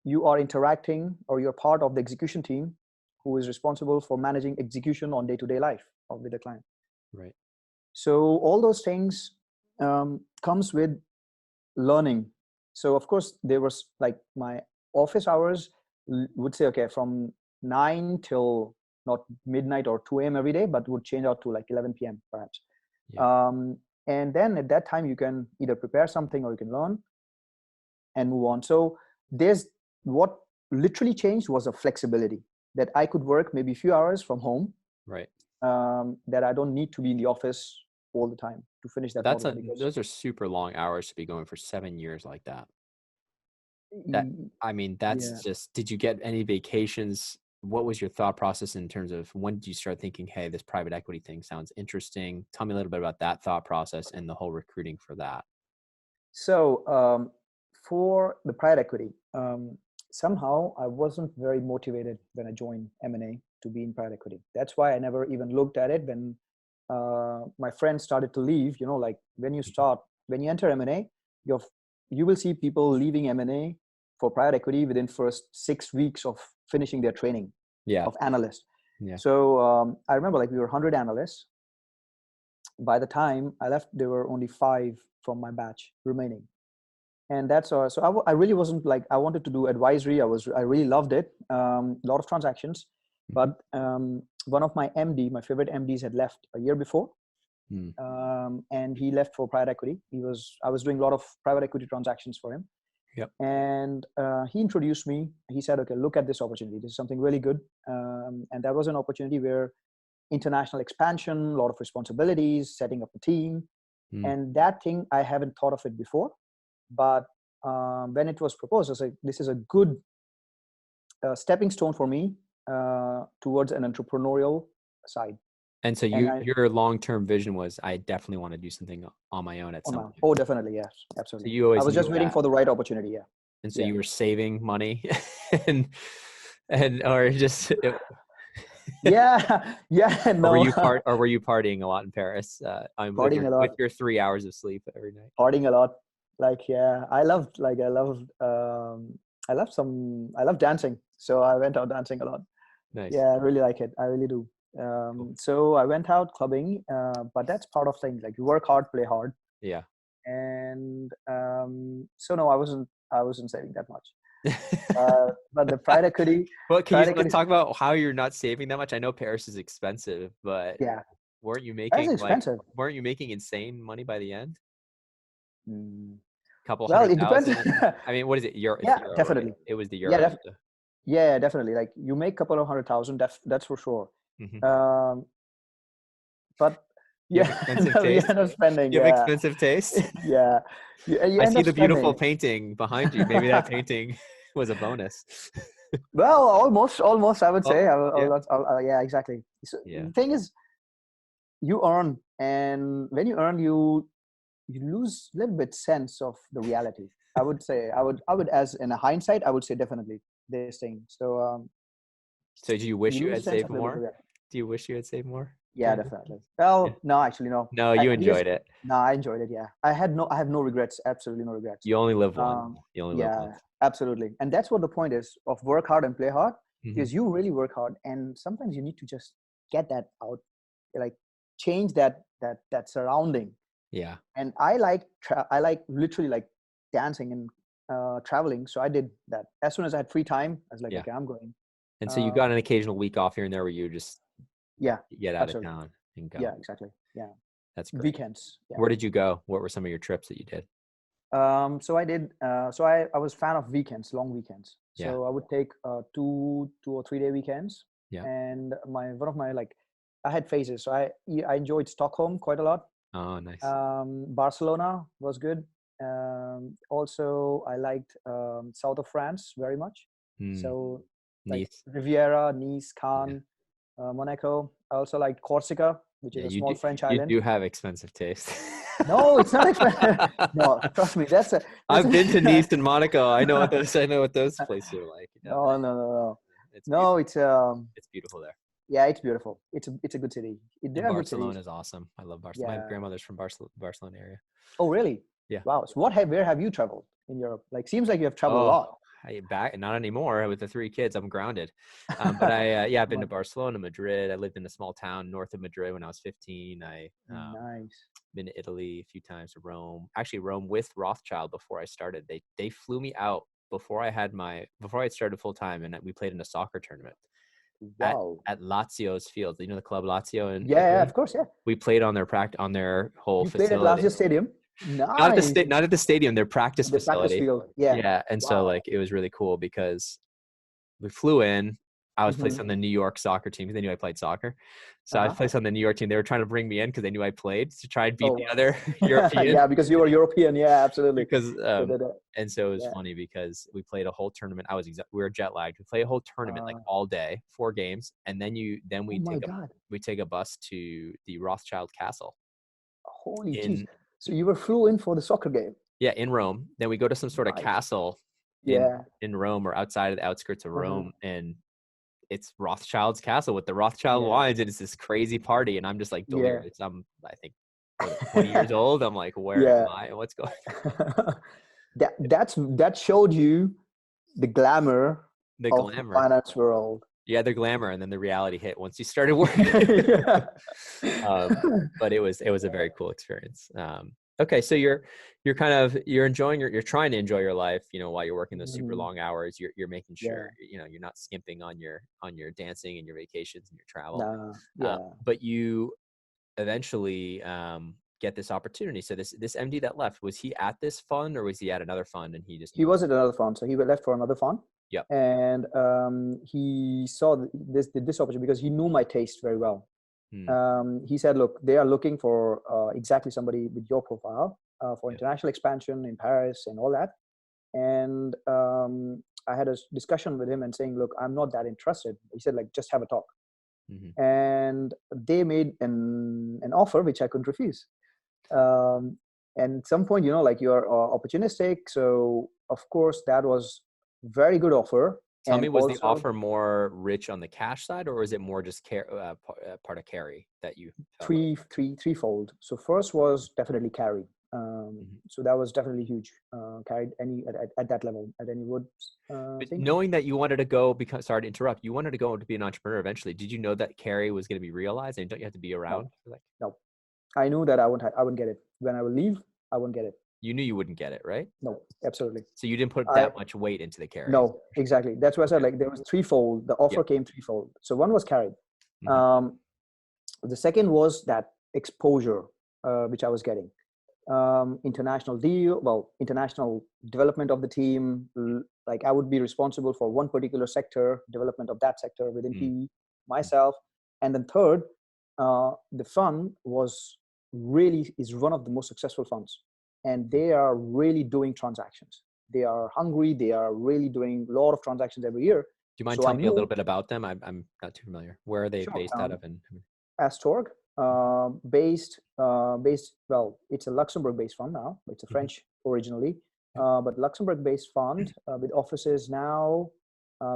you are interacting, or you're part of the execution team who is responsible for managing execution on day-to-day life with the client. Right. So all those things comes with learning. So of course, there was like my office hours would say, okay, from 9 till not midnight or 2 a.m. every day, but would change out to like 11 p.m. perhaps. And then at that time, you can either prepare something or you can learn and move on. So what literally changed was a flexibility that I could work maybe a few hours from home. Right. That I don't need to be in the office all the time to finish that. Those are super long hours to be going for 7 years like that. Just, did you get any vacations? What was your thought process in terms of when did you start thinking, hey, this private equity thing sounds interesting? Tell me a little bit about that thought process and the whole recruiting for that. So for the private equity, somehow I wasn't very motivated when I joined M&A to be in private equity. That's why I never even looked at it when my friends started to leave. Like when you enter M&A, you will see people leaving M&A for private equity within first 6 weeks of finishing their training of analyst. So I remember like we were 100 analysts. By the time I left, there were only 5 from my batch remaining. And that's so I really wasn't like, I wanted to do advisory. I really loved it. A lot of transactions, but one of my favorite MDs had left a year before. Mm. And he left for private equity. I was doing a lot of private equity transactions for him. Yep. And he introduced me. He said, okay, look at this opportunity. This is something really good. And that was an opportunity where international expansion, a lot of responsibilities, setting up a team. Mm. And that thing, I haven't thought of it before. But when it was proposed, I was like, this is a good stepping stone for me towards an entrepreneurial side. And so And I, your long-term vision was, I definitely want to do something on my own at some point. oh, definitely. Yes, So absolutely. you always I was knew just waiting that. for the right opportunity. Yeah. And so Yeah. you were saving money and or just Yeah. Yeah. or No. were you partying a lot in Paris? Partying a With lot. your 3 hours of sleep every night. Partying a lot. Like, yeah, I love dancing. So I went out dancing a lot. Nice. Yeah, I really like it. I really do. Cool. So I went out clubbing, but that's part of things. Like, you work hard, play hard. Yeah. And so no, I wasn't saving that much. But the private equity, Well, can you talk about how you're not saving that much? I know Paris is expensive, but yeah, weren't you that's making expensive. insane money by the end? Couple Well, it depends. 100,000. I mean, what is it? Yeah, It's euro, definitely. right? It was the Yeah, euro. yeah, definitely. Like, you make a couple of 100,000. That's for sure. Mm-hmm. But You yeah, have expensive you taste. end up spending. You have Yeah, expensive taste. yeah. You I end see up the beautiful spending. painting behind you. Maybe that painting was a bonus. Well, almost. I would say. Almost, yeah. Yeah, exactly. So Yeah. the thing is, you earn, and when you earn, you lose a little bit sense of the reality. I would say. I would, as in a hindsight, I would say definitely this thing. So So do you you wish you lose had sense saved of a little bit of more? reality. Do you wish you had saved more Yeah, during this? definitely. Yeah. Well, no, actually, no. No, you Because enjoyed it. no, I enjoyed it. Yeah, I have no regrets. Absolutely no regrets. You only live once. Um, You only live yeah, once. absolutely. And that's what the point is of work hard and play hard, Mm-hmm. because you really work hard, and sometimes you need to just get that out, like, change that surrounding. Yeah. And I like literally like dancing and traveling. So I did that as soon as I had free time. I was like, Yeah. okay, I'm going. And so you got an occasional week off here and there where you just Yeah, get out of absolutely. town and go. Yeah, exactly. Yeah, That's great. weekends. Yeah. Where did you go? What were some of your trips that you did? So I did. I was fan of weekends, long weekends. Yeah. So I would take 2 or 3 day weekends. Yeah. And one of my, like, I had phases. So I enjoyed Stockholm quite a lot. Oh, nice. Barcelona was good. Also, I liked south of France very much. So, like, Nice. Riviera, Nice, Cannes, Monaco. I also liked Corsica, which is a small French island. You do have expensive taste. No, it's not expensive. No, trust me. I've been to Nice and Monaco. I know what those places are like. You know? No. It's beautiful there. Yeah, it's beautiful. It's a good city. Barcelona is awesome. I love Barcelona. Yeah. My grandmother's from Barcelona area. Oh, really? Yeah. Wow. So where have you traveled in Europe? Like, seems like you have traveled a lot. Not anymore. With the 3 kids, I'm grounded. But I've been to Barcelona, Madrid. I lived in a small town north of Madrid when I was 15. Nice. Been to Italy a few times, to Rome. Actually, Rome with Rothschild before I started. They flew me out before I had started full time, and we played in a soccer tournament. Wow. At Lazio's field. You know the club Lazio in Yeah, of course, yeah. We played on their whole You facility. played at Lazio Stadium? Nice. Not at the stadium, their practice facility. Practice field. Yeah. Yeah. And so, like, it was really cool because we flew in. I was placed on the New York soccer team because they knew I played soccer. So I was placed on the New York team. They were trying to bring me in because they knew I played to try and beat the other European. Yeah, because you were European. Yeah, absolutely. Because and so it was funny because we played a whole tournament. We were jet lagged. We played a whole tournament like all day, 4 games, and then we take a bus to the Rothschild Castle. Holy jeez! So you flew in for the soccer game? Yeah, in Rome. Then we go to some sort of castle in Rome or outside of the outskirts of Rome, and it's Rothschild's castle with the Rothschild wines, and it's this crazy party, and I'm just like delirious. I'm, I think, 20 years old. I'm like, where am I? What's going on? That showed you the glamour of the finance world. Yeah, the glamour, and then the reality hit once you started working. But it was a very cool experience. Okay, so you're enjoying you're trying to enjoy your life, while you're working those super long hours. You're making sure you're not skimping on your dancing and your vacations and your travel. But eventually get this opportunity. So this MD that left, was he at this fund or was he at another fund and he just He was at another fund, so he left for another fund. Yep. And he saw this opportunity because he knew my taste very well. He said, look, they are looking for exactly somebody with your profile for international expansion in Paris and all that. And I had a discussion with him and saying, look, I'm not that interested. He said, like, just have a talk. And they made an offer which I couldn't refuse. And at some point, you know, like, you're opportunistic. So of course that was very good offer. Tell me, was the offer more rich on the cash side, or was it more just part of carry that you threefold? So first was definitely carry. So that was definitely huge. Carried at that level at any wood. Knowing that you wanted to go, sorry to interrupt, you wanted to go to be an entrepreneur eventually. Did you know that carry was going to be realized, and don't you have to be around? No, I knew that I wouldn't get it. When I would leave, I wouldn't get it. You knew you wouldn't get it, right? No, absolutely. So you didn't put that much weight into the carry. No, exactly. That's why I said, like, there was threefold. The offer came threefold. So one was carried. The second was that exposure, which I was getting. International development of the team. Like, I would be responsible for one particular sector, development of that sector within PE myself. And then third, the fund is one of the most successful funds. And they are really doing transactions. They are hungry. They are really doing a lot of transactions every year. Do you mind telling me a little bit about them? I'm not too familiar. Where are they based out of? Astorg, well, it's a Luxembourg-based fund now. It's a French originally, but Luxembourg-based fund with offices now.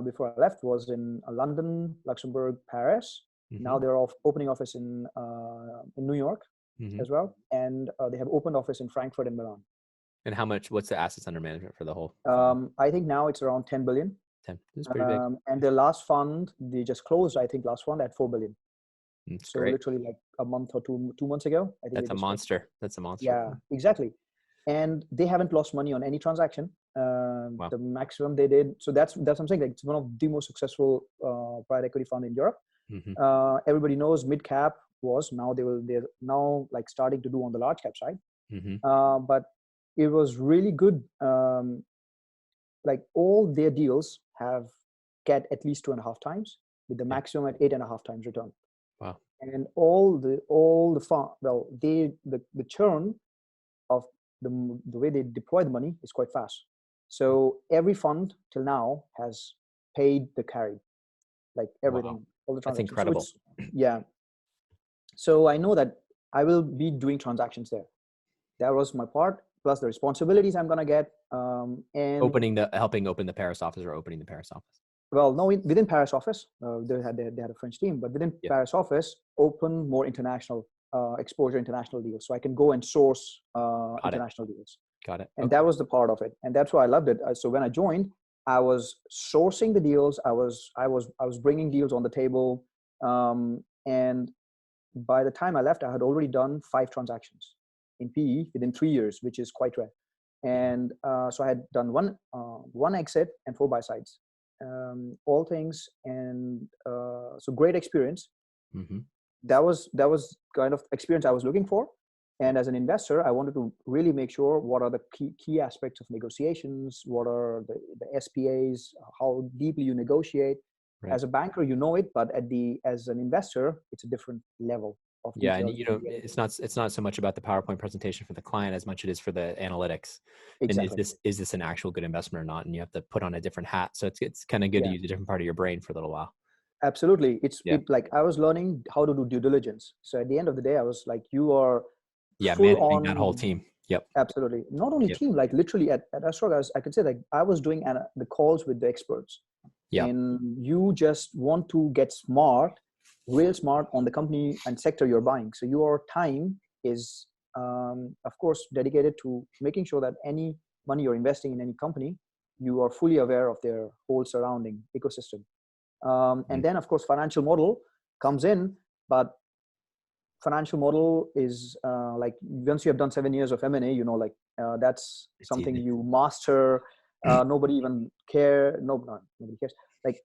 Before I left, was in London, Luxembourg, Paris. Now they're opening office in New York. As well, and they have opened office in Frankfurt and Milan. And what's the assets under management for the whole? I think now it's around 10 billion. 10, that's pretty big. And the last fund, they just closed, I think, last fund at 4 billion. That's so great. Literally like a month or two months ago. I think that's a monster. That's a monster. Yeah, exactly. And they haven't lost money on any transaction. Wow. The maximum they did. So that's what I'm saying. Like, it's one of the most successful private equity fund in Europe. Everybody knows mid cap they're now like starting to do on the large cap side. But it was really good. Like, all their deals get at least 2.5 times, with the maximum at 8.5 times return. Wow. And all the fund, the churn of the way they deploy the money is quite fast. So every fund till now has paid the carry, like everything. Wow. All the transactions. That's incredible. So so I know that I will be doing transactions there. That was my part, plus the responsibilities I'm gonna get. And helping open the Paris office, or opening the Paris office. Well, no, within Paris office, they had a French team, but within Paris office, open more international exposure, international deals, so I can go and source international deals. Got it. And that was the part of it, and that's why I loved it. So when I joined, I was sourcing the deals. I was bringing deals on the table, and by the time I left, I had already done 5 transactions in PE within 3 years, which is quite rare. And so I had done one exit and 4 buy sides, all things, and so great experience. That was kind of experience I was looking for. And as an investor, I wanted to really make sure what are the key aspects of negotiations, what are the SPAs, how deeply you negotiate. Right. As a banker, you know it, but as an investor, it's a different level of detail. Yeah, and you know, it's not so much about the PowerPoint presentation for the client as much it is for the analytics. Exactly. And is this an actual good investment or not? And you have to put on a different hat. So it's kind of good to use a different part of your brain for a little while. Absolutely. It's like I was learning how to do due diligence. So at the end of the day, I was like, you are managing that whole team. Yep. Absolutely. Not only team, like literally at Astorg, I could say, like, I was doing the calls with the experts. Yeah. And you just want to get real smart on the company and sector you're buying. So your time is, of course, dedicated to making sure that any money you're investing in any company, you are fully aware of their whole surrounding ecosystem. And then, of course, financial model comes in, but financial model is like, once you have done 7 years of M&A, you know, like that's something you master. Nobody even nobody cares. Like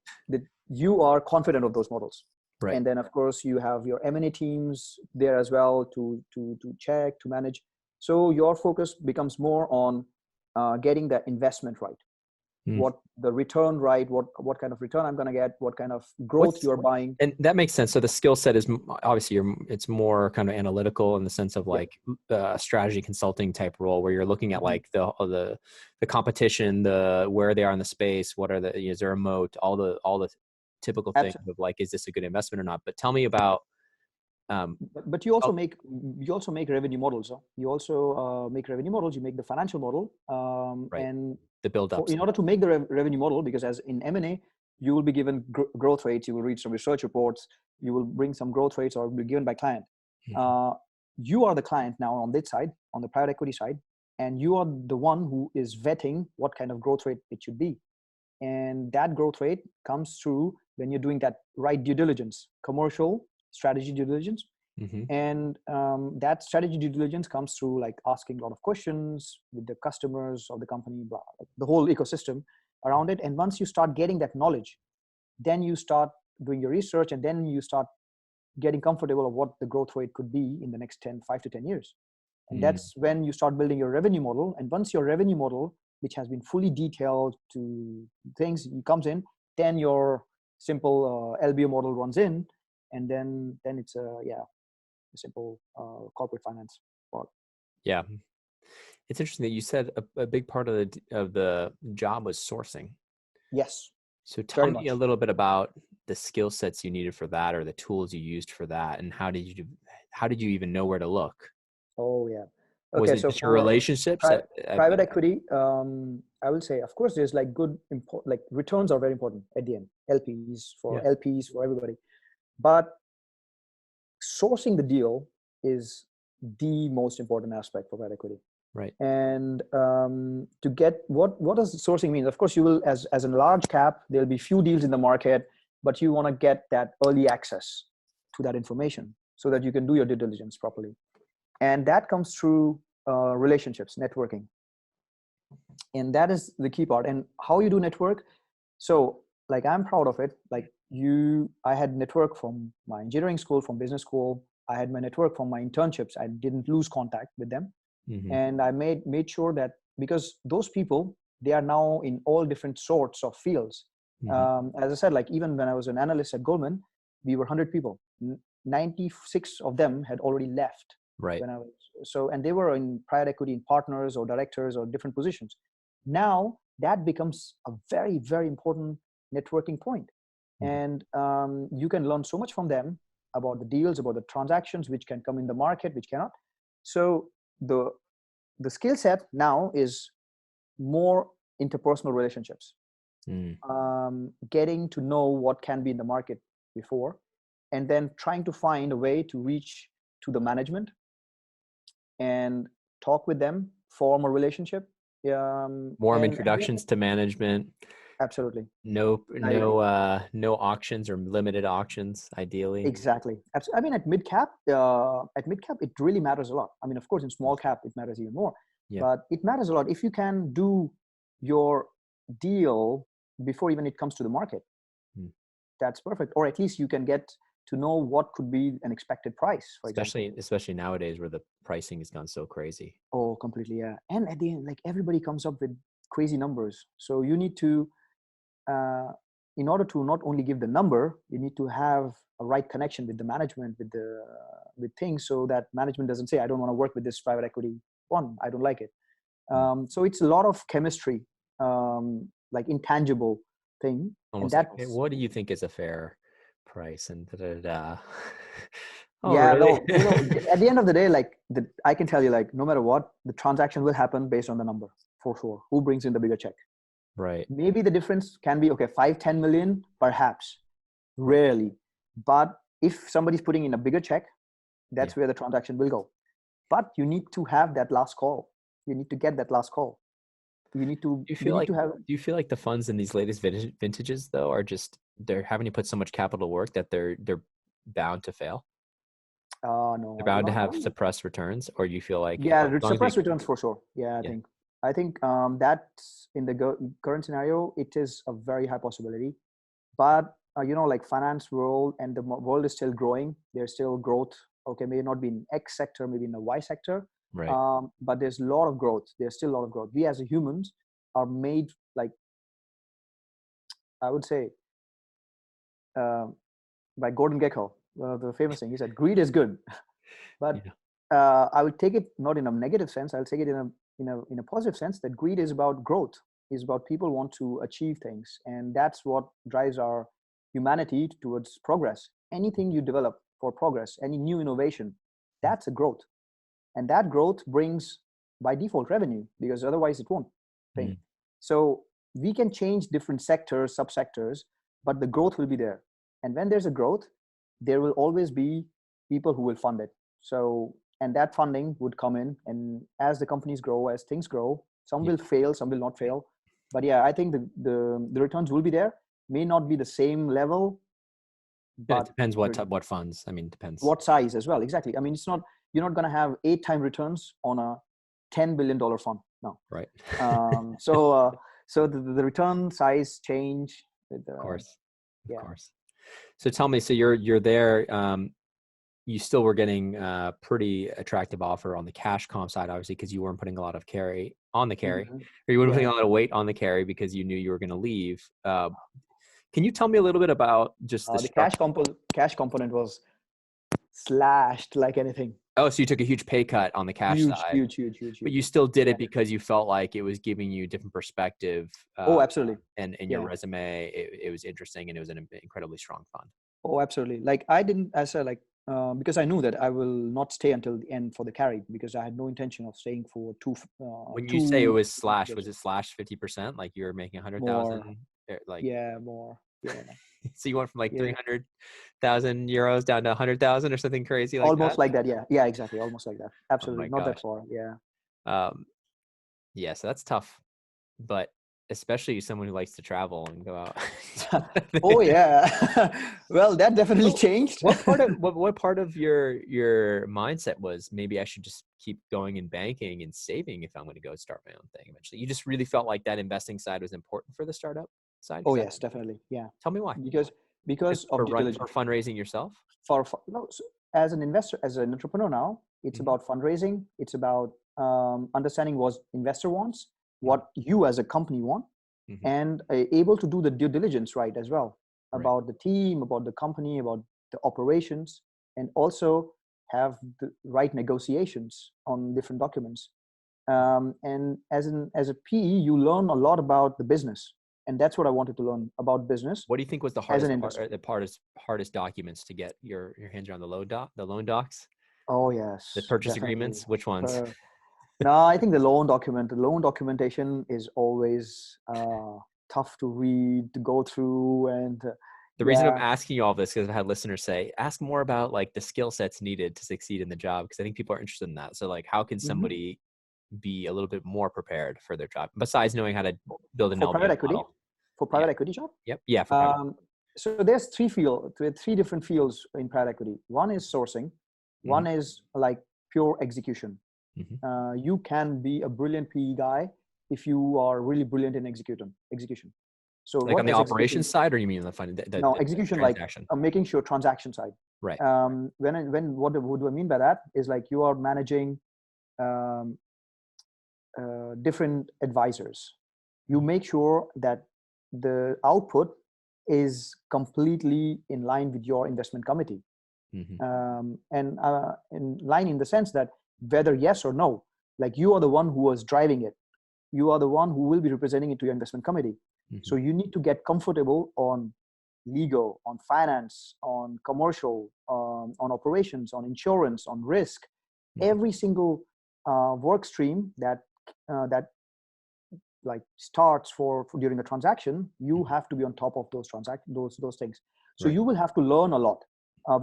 you are confident of those models. Right. And then of course you have your M&A teams there as well to check, to manage. So your focus becomes more on getting the investment right, Mm. what the return right, what kind of return I'm going to get, what kind of growth What's you're buying. and that makes sense. So the skill set is obviously it's more kind of analytical in the sense of Yep. like strategy consulting type role where you're looking at Mhm. like the competition, the where they are in the space, what are the is there a moat, all the typical things Absolutely. of like is this a good investment or not. But tell me about But you also oh, make revenue models. Huh? You also make revenue models. You make the financial model, right, and the build for ups. in order to make the revenue model, because as in M&A, you will be given growth rates. You will read some research reports. You will bring some growth rates, or be given by client. Mhm. Uh, you are the client now on this side, on the private equity side, and you are the one who is vetting what kind of growth rate it should be. And that growth rate comes through when you're doing that right due diligence, commercial strategy due diligence. Mhm. And that strategy due diligence comes through like asking a lot of questions with the customers of the company, blah, like the whole ecosystem around it. And once you start getting that knowledge, then you start doing your research, and then you start getting comfortable of what the growth rate could be in the next 5 to 10 years. And Mm. that's when you start building your revenue model. And once your revenue model, which has been fully detailed to things, comes in, then your simple LBO model runs in, and then it's a simple corporate finance part. Yeah, it's interesting that you said a big part of the job was sourcing. Yes, So tell very me a much. little bit about the skill sets you needed for that or the tools you used for that and how did you even know where to look? Oh yeah. Was Okay, it so just your for relationships private equity, I will say, of course, there's like like returns are very important at the end. yeah, LPs, for everybody. But sourcing the deal is the most important aspect for private equity. right. And to get what does sourcing mean? Of course, you will as a large cap, there'll be few deals in the market, but you want to get that early access to that information so that you can do your due diligence properly. And that comes through relationships, networking, and that is the key part. And how you do network, so like I'm proud of it. Like I had network from my engineering school, from business school. I had my network from my internships. I didn't lose contact with them, Hmm. and I made sure that, because those people, they are now in all different sorts of fields. Hmm. As I said, like even when I was an analyst at Goldman, we were 100 people. 96 of them had already left Right. when I was so, and they were in private equity, in partners or directors or different positions. Now that becomes a very, very important networking point. Hmm. And you can learn so much from them about the deals, about the transactions which can come in the market, which cannot. So the skill set now is more interpersonal relationships, Mm. getting to know what can be in the market before, and then trying to find a way to reach to the management and talk with them, form a relationship. Warm And at the end, introductions to management. absolutely. Like No auctions or limited auctions, ideally. exactly. I mean, at mid cap, it really matters a lot. I mean, of course, in small cap, it matters even more, Yeah. but it matters a lot if you can do your deal before even it comes to the market. Mm. That's perfect. Or at least you can get to know what could be an expected price, for example. Especially nowadays where the pricing has gone so crazy. Oh, completely, yeah. And at the end, like everybody comes up with crazy numbers. So you need to, uh, in order to not only give the number, you need to have a right connection with the management, with things, so that management doesn't say, "I don't want to work with this private equity one. I don't like it." Mm. So it's a lot of chemistry, like intangible thing, and Almost like, hey, that's what do you think is a fair price? And da, da, da. Oh, yeah. really? No, at the end of the day, like I can tell you, like no matter what, the transaction will happen based on the number for sure. Who brings in the bigger check? Right. Maybe the difference can be okay, 5-10 million, perhaps, rarely. But if somebody's putting in a bigger check, Yeah. that's where the transaction will go. But you need to have that last call. You need to get that last call. Do you You feel need like to have. the funds in these latest vintages though are just they're having to put so much capital to work that they're bound to fail? No, They're I will bound to not. have suppressed returns, or you feel like Yeah, as long as suppress they returns for sure. Yeah, yeah. I think that in the current scenario, it is a very high possibility. But like finance world and the world is still growing. There's still growth. Okay, may not be in X sector, maybe in the Y sector, Right. but there's a lot of growth. There's still a lot of growth. We as humans are made, like, I would say, uh, by Gordon Gekko, the famous thing. He said, "Greed is good," but Yeah. I would take it not in a negative sense. I'll take it in a positive sense. That greed is about growth. Is about people want to achieve things, and that's what drives our humanity towards progress. Anything you develop for progress, any new innovation, that's a growth, and that growth brings by default revenue, because otherwise it won't Mm. bring. So we can change different sectors, subsectors, but the growth will be there. And when there's a growth, there will always be people who will fund it. So, and that funding would come in, and as the companies grow, as things grow, some Yeah. will fail, some will not fail. But yeah, I think the returns will be there. May not be the same level, And it but depends what funds. I mean, it depends. what size as well. Exactly. I mean, it's not, you're not going to have 8-time returns on a $10 billion fund. No. Right. So the return size change with Of course. Of yeah. course. So tell me, so you're there, you still were getting a pretty attractive offer on the cash comp side, obviously, because you weren't putting a lot of carry on the carry, Mhm. or you weren't putting Yeah. a lot of weight on the carry because you knew you were going to leave. Can you tell me a little bit about just the The structure? cash component was slashed like anything. Oh, so you took a huge pay cut on the cash Huge, side, huge, huge, huge, but huge. you still did Yeah. it because you felt like it was giving you different perspective, Oh, absolutely. and in your Yeah. resume, it was interesting, and it was an incredibly strong fund. Oh, absolutely. Like I didn't, as I like, because I knew that I will not stay until the end for the carry, because I had no intention of staying for When you say it two was slashed, years was it slashed 50%? Like you were making more. 100,000, like, Yeah, more. Yeah, so you went from like yeah. 300,000 euros down to 100,000 or something crazy like Almost that? like that. Yeah, yeah, exactly. Almost like that. Oh Absolutely, my not that gosh. far. Yeah. Um, yeah, so that's tough, but especially someone who likes to travel and go out. Oh yeah. Well, that definitely So changed. what part of your mindset was maybe I should just keep going in banking and saving if I'm going to go start my own thing eventually? You just really felt like that investing side was important for the startup side? Oh 'Cause yes, definitely. Yeah, tell me why. because Just of due for diligence. fundraising yourself? For no, so as an investor, as an entrepreneur now, it's Mhm, about fundraising. It's about understanding what investor wants, mhm, what you as a company want, mhm. and able to do the due diligence right as well, Right. about the team, about the company, about the operations, and also have the right negotiations on different documents. And as a PE, you learn a lot about the business, and that's what I wanted to learn about business What do you think was the as an hardest part, investor. hardest documents to get your hands around? The loan docs, Oh the yes, purchase definitely. agreements? Which ones? Uh, no, I think the loan documentation is always tough to read, to go through, and The reason I'm yeah. asking you all this, because I've had listeners say, ask more about like the skill sets needed to succeed in the job, because I think people are interested in that. So like, how can Mhm. somebody be a little bit more prepared for their job besides knowing how to build an For private LBO equity, model? for Yeah. private equity job. Yep. Yeah. For private. Um, so there's three different fields in private equity. One is sourcing, Hmm. one is like pure execution. Hmm. You can be a brilliant PE guy if you are really brilliant in execution. So Like what on the does execution? operations side, or you mean the fund, No, the execution, like transaction? making sure transaction side. Right. What do I mean by that is like you are managing um, different advisors. You make sure that the output is completely in line with your investment committee, Hmm. and in line in the sense that whether yes or no, like you are the one who was driving it, you are the one who will be representing it to your investment committee. Hmm. So you need to get comfortable on legal, on finance, on commercial, on operations, on insurance, on risk. Hmm. Every single work stream that like starts for during a transaction, you Hmm. have to be on top of those things. So Right. you will have to learn a lot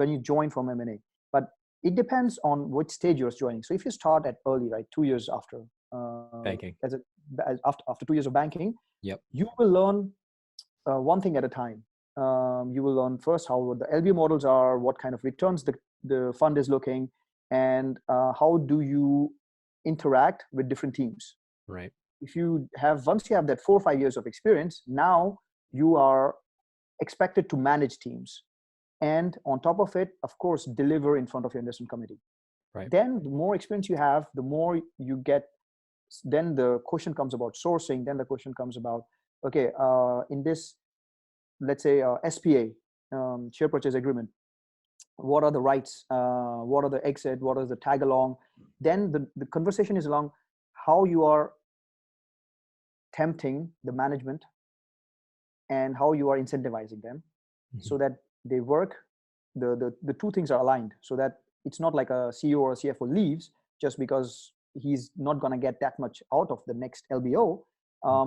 when you join from M&A. But it depends on which stage you're joining. So if you start at early, right, 2 years after, Banking. after 2 years of banking, Yep. you will learn one thing at a time. You will learn first how the LB models are, what kind of returns the fund is looking, and how do you interact with different teams. Right. If you have, once you have that 4 or 5 years of experience, now you are expected to manage teams. And on top of it, of course, deliver in front of your investment committee. Right. Then the more experience you have, the more you get. Then the question comes about sourcing. Then the question comes about, okay, in this, let's say SPA, share purchase agreement, what are the rights, what are the exit, what is the tag along. Then the conversation is along how you are tempting the management and how you are incentivizing them so that they work, the two things are aligned, so that it's not like a CEO or a CFO leaves just because he's not going to get that much out of the next LBO.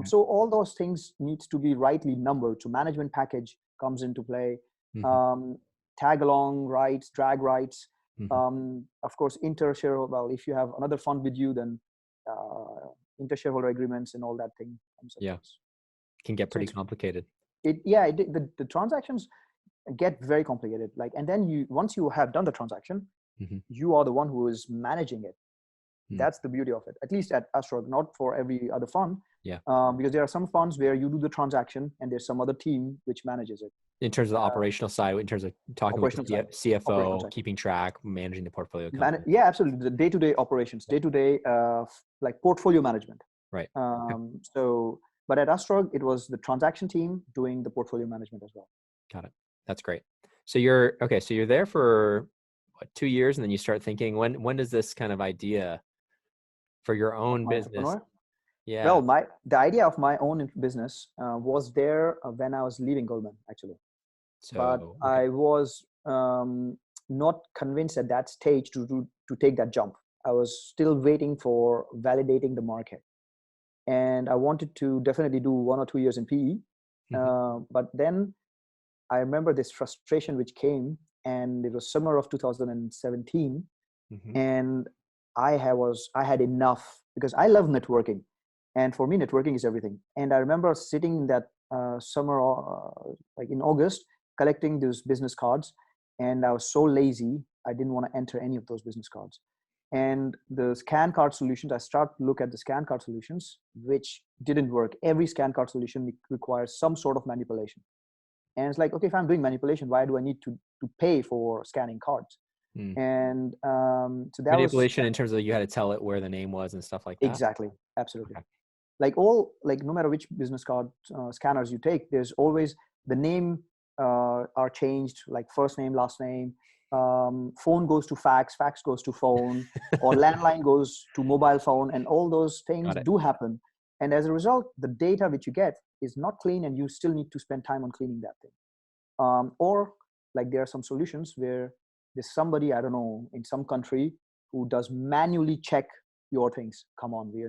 So all those things needs to be rightly numbered. So management package comes into play, tag along rights, drag rights, of course, inter-shareholder. Well, if you have another fund with you, then inter-shareholder agreements and all that thing comes into place. Can get pretty complicated. The transactions get very complicated. Like, and then once you have done the transaction, you are the one who is managing it. That's the beauty of it, at least at Astorg, not for every other fund. Because there are some funds where you do the transaction and there's some other team which manages it. In terms of the operational side, in terms of talking with the CFO, keeping track, managing the portfolio. Yeah, absolutely. The day-to-day operations, day-to-day like portfolio management. Right. So, but at Astorg, it was the transaction team doing the portfolio management as well. Got it. That's great. So you're there for what, 2 years, and then you start thinking, when does this kind of idea for your own business? Yeah. Well, the idea of my own business was there when I was leaving Goldman, actually. But I was not convinced at that stage to take that jump. I was still waiting for validating the market. And I wanted to definitely do 1 or 2 years in PE. But then I remember this frustration which came, and it was summer of 2017. And I had enough, because I love networking. And for me, networking is everything. And I remember sitting in that summer, like in August, collecting those business cards. And I was so lazy, I didn't want to enter any of those business cards. And the scan card solutions, I start to look at the scan card solutions, which didn't work. Every scan card solution requires some sort of manipulation. And it's like, okay, if I'm doing manipulation, why do I need to pay for scanning cards? And so that manipulation in terms of you had to tell it where the name was and stuff like that. Exactly, absolutely. Okay. Like no matter which business card scanners you take, there's always the name are changed, like first name, last name. Phone goes to fax goes to phone, or landline goes to mobile phone, and all those things do happen. And as a result, the data which you get is not clean, and you still need to spend time on cleaning that thing. Or like there are some solutions where there's somebody, I don't know, in some country who does manually check your things. Come on, we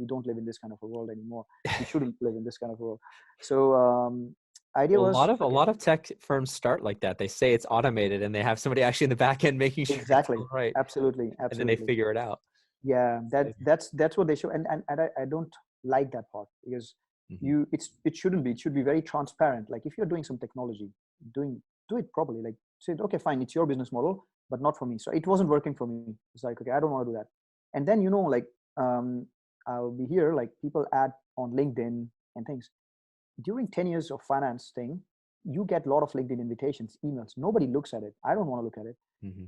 don't live in this kind of a world anymore. We shouldn't live in this kind of world. So idea was a lot of tech firms start like that. They say it's automated, and they have somebody actually in the back end making sure exactly it's all right. Absolutely. And then they figure it out. Yeah, that's what they show. And I don't like that part, because it shouldn't be. It should be very transparent. Like if you're doing some technology, do it properly. Like say, okay, fine, it's your business model, but not for me. So it wasn't working for me. It's like, okay, I don't want to do that. And then like I'll be here, like people add on LinkedIn and things. During 10 years of finance thing, you get a lot of LinkedIn invitations, emails. Nobody looks at it. I don't want to look at it.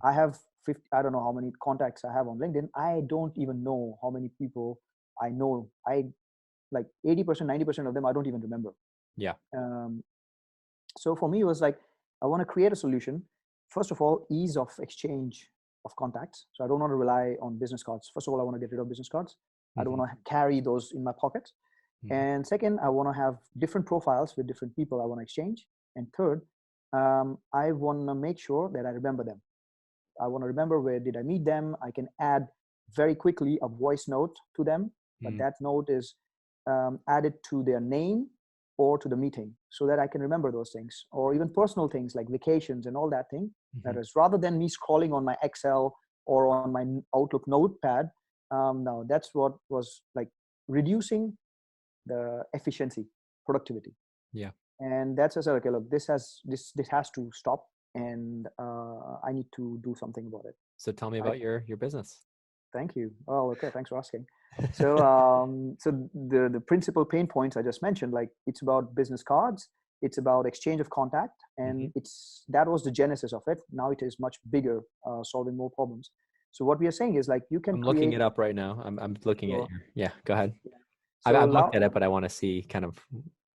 I have 50, I don't know how many contacts I have on LinkedIn. I don't even know how many people I know. I like 80%, 90% of them, I don't even remember. Yeah. So for me, it was like, I want to create a solution. First of all, ease of exchange of contacts. So I don't want to rely on business cards. First of all, I want to get rid of business cards. I don't want to carry those in my pocket. And second, I want to have different profiles with different people I want to exchange. And third, I want to make sure that I remember them. I want to remember where did I meet them. I can add very quickly a voice note to them, but that note is added to their name or to the meeting, so that I can remember those things, or even personal things like vacations and all that thing. That is, rather than me scrolling on my Excel or on my Outlook notepad. Now that's what was like reducing the efficiency, productivity. Yeah. And that's as okay, look, this has to stop, and I need to do something about it. So tell me about your business. Thank you. Oh, okay. Thanks for asking. So, so the principal pain points I just mentioned, like it's about business cards, It's about exchange of contact, and that was the genesis of it. Now it is much bigger, solving more problems. So what we are saying is like you can I'm looking create. it up right now. I'm looking at Sure. your, yeah, go ahead. Yeah. I've So looked now, at it, but I want to see kind of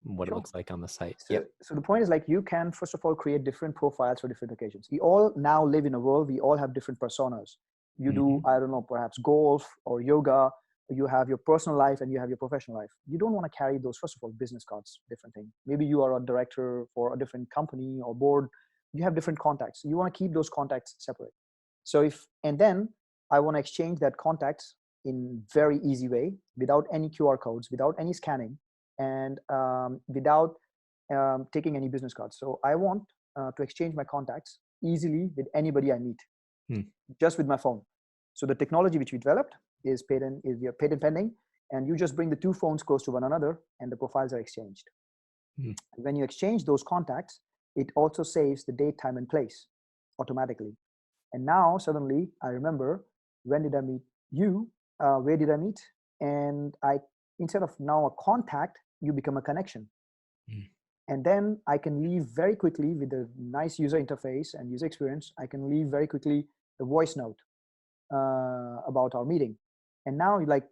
what it sure. looks like on the site. So, Yep. so the point is like you can first of all create different profiles for different occasions. We all now live in a world. We all have different personas. You do, I don't know, perhaps golf or yoga. You have your personal life and you have your professional life. You don't want to carry those, first of all, business cards, different thing. Maybe you are a director for a different company or board. You have different contacts. You want to keep those contacts separate. So and then I want to exchange that contacts in very easy way, without any QR codes, without any scanning, and without taking any business cards. So I want to exchange my contacts easily with anybody I meet, just with my phone. So the technology which we developed is patent pending, and you just bring the two phones close to one another, and the profiles are exchanged. When you exchange those contacts, it also saves the date, time, and place automatically. And now suddenly I remember, when did I meet you? Where did I meet? And instead of now a contact, you become a connection. And then I can leave very quickly with a nice user interface and user experience. I can leave very quickly the voice note about our meeting. And now, like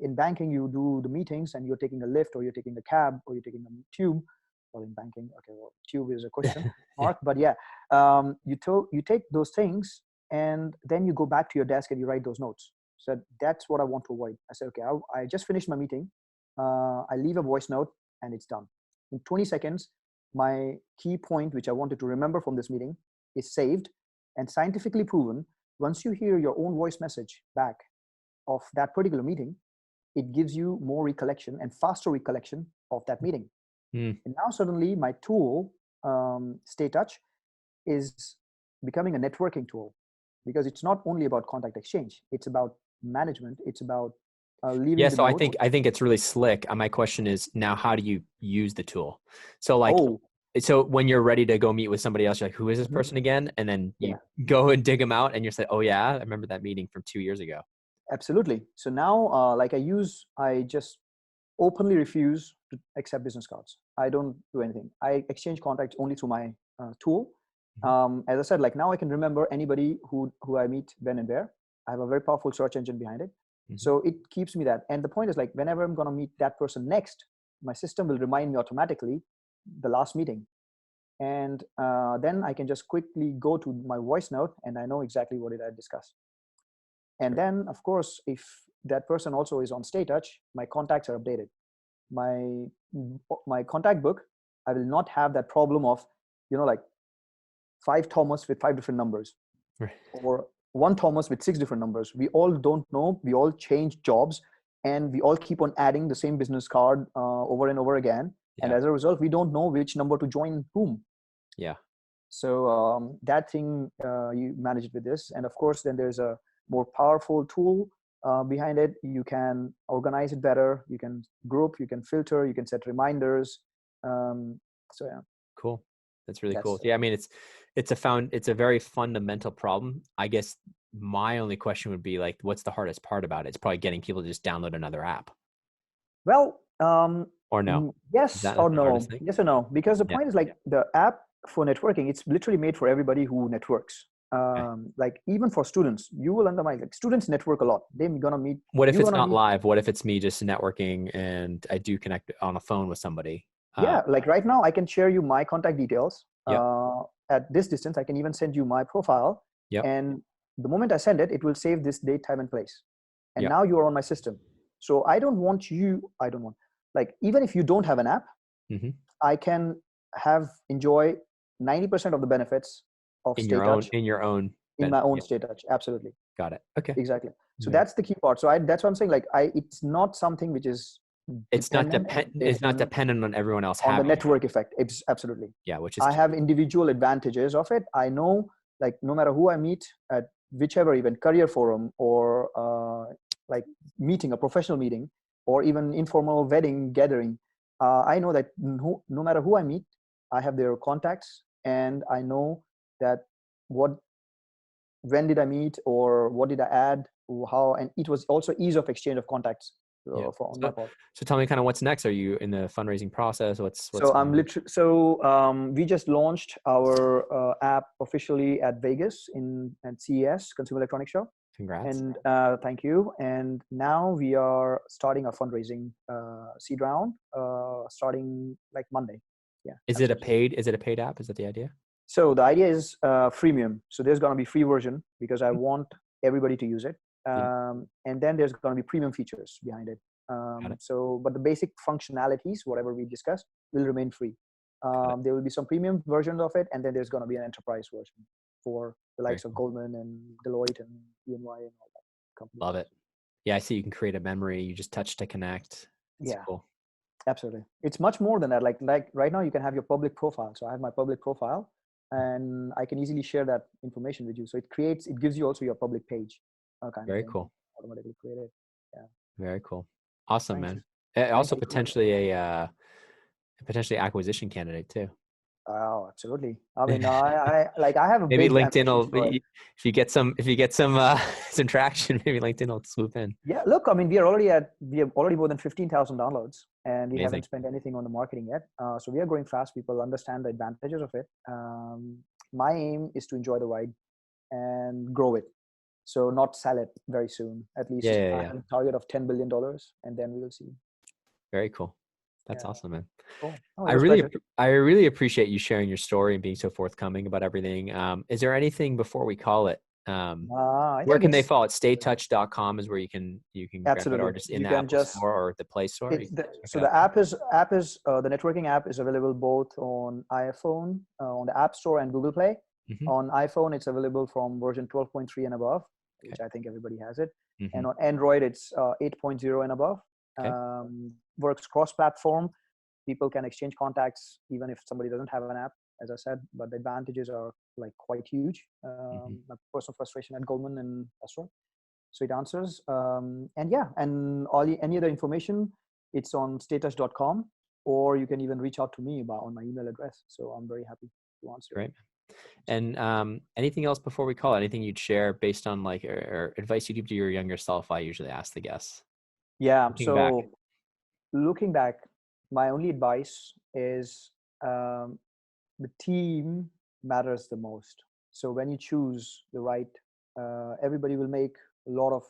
in banking, you do the meetings and you're taking a lift or you're taking a cab or you're taking a tube. Well, in banking, okay, well, tube is a question mark, but yeah, you take those things and then you go back to your desk and you write those notes. So that's what I want to avoid. I said, okay, I just finished my meeting. I leave a voice note and it's done. In 20 seconds, my key point, which I wanted to remember from this meeting, is saved and scientifically proven. Once you hear your own voice message back of that particular meeting, it gives you more recollection and faster recollection of that meeting. And now suddenly my tool, Stay Touch, is becoming a networking tool, because it's not only about contact exchange, it's about management, it's about leaving Yeah, the so notes. I think it's really slick. My question is now, how do you use the tool? So like, so when you're ready to go meet with somebody else, you're like, who is this person again? And then you go and dig them out and you're like, oh yeah, I remember that meeting from 2 years ago. Absolutely. So now, like I just openly refuse to accept business cards. I don't do anything. I exchange contacts only through my tool. As I said, like now I can remember anybody who I meet when and where. I have a very powerful search engine behind it. So it keeps me that. And the point is, like, whenever I'm going to meet that person next, my system will remind me automatically the last meeting. And then I can just quickly go to my voice note and I know exactly what did I discuss. And then, of course, if that person also is on Stay Touch, my contacts are updated. My contact book, I will not have that problem of, like 5 Thomas with 5 different numbers, or 1 Thomas with 6 different numbers. We all don't know. We all change jobs, and we all keep on adding the same business card over and over again. And as a result, we don't know which number to join whom. Yeah. So that thing, you manage it with this. And of course, then there's a more powerful tool behind it. You can organize it better. You can group, you can filter, you can set reminders. So yeah. Cool. That's really cool. Yeah. I mean, it's a very fundamental problem. I guess my only question would be like, what's the hardest part about it? It's probably getting people to just download another app. Well, or no? Yes or no. Yes or no. Because the point is, like, the app for networking, it's literally made for everybody who networks. Like even for students, you will understand, like, students network a lot. They're gonna meet. What if it's not live? What if it's me just networking and I do connect on a phone with somebody? Yeah, like right now I can share you my contact details. At this distance, I can even send you my profile. And the moment I send it, it will save this date, time, and place. And now you are on my system. So I don't want, like, even if you don't have an app, I can enjoy 90% of the benefits of Stay Touch in my own Stay Touch. Absolutely. Got it. Okay. Exactly. So that's the key part. So that's what I'm saying. Like, it's not something which is it's not dependent on everyone else on the network effect. It's absolutely. Yeah, which is I have individual advantages of it. I know, like, no matter who I meet at whichever event, career forum, or like meeting, a professional meeting, or even informal wedding gathering, I know that no matter who I meet, I have their contacts, and I know that when did I meet, or what did I add, how, and it was also ease of exchange of contacts. Yeah. on my part. So tell me kind of what's next. Are you in the fundraising process? What's So going I'm on? literally we just launched our app officially at Vegas at CES, Consumer Electronics Show. Congrats. And thank you. And now we are starting our fundraising seed round, starting like Monday. Yeah. Is it a paid app? Is that the idea? So the idea is freemium. So there's going to be free version because I want everybody to use it. And then there's going to be premium features behind it. But the basic functionalities, whatever we discussed, will remain free. There will be some premium versions of it, and then there's going to be an enterprise version for the likes of Goldman and Deloitte and EY and all that companies. Love it. Yeah, I see you can create a memory. You just touch to connect. That's cool. Absolutely. It's much more than that. Like right now you can have your public profile. So I have my public profile and I can easily share that information with you. So it gives you also your public page. Very cool. Automatically created. Yeah. Very cool. Awesome, Thanks. man. Also potentially a acquisition candidate too. Oh, absolutely. I mean, I have a maybe big LinkedIn will, if you get some traction, maybe LinkedIn will swoop in. Yeah, look, I mean, we have already more than 15,000 downloads, and we Amazing. haven't spent anything on the marketing yet. So we are growing fast. People understand the advantages of it. My aim is to enjoy the ride and grow it. So not sell it very soon. At least I have a target of $10 billion, and then we will see. Very cool. That's awesome, man. Cool. Oh, I really appreciate you sharing your story and being so forthcoming about everything. Is there anything before we call it? Where can they follow it? StayTouch.com is where you can grab it, or just in the Apple Store or the Play Store. The app is the networking app is available both on iPhone, on the App Store and Google Play. Mm-hmm. On iPhone, it's available from version 12.3 and above, which I think everybody has it. Mm-hmm. And on Android, it's 8.0 and above. Works cross-platform. People can exchange contacts even if somebody doesn't have an app, as I said, but the advantages are like quite huge. My personal frustration at Goldman and Astorg. So it answers. And any other information, it's on StayTouch.com, or you can even reach out to me on my email address. So I'm very happy to answer. Great. And anything else before we call it? Anything you'd share based on or advice you'd give to your younger self? I usually ask the guests. Yeah. Looking back, my only advice is the team matters the most. So when you choose the right, everybody will make a lot of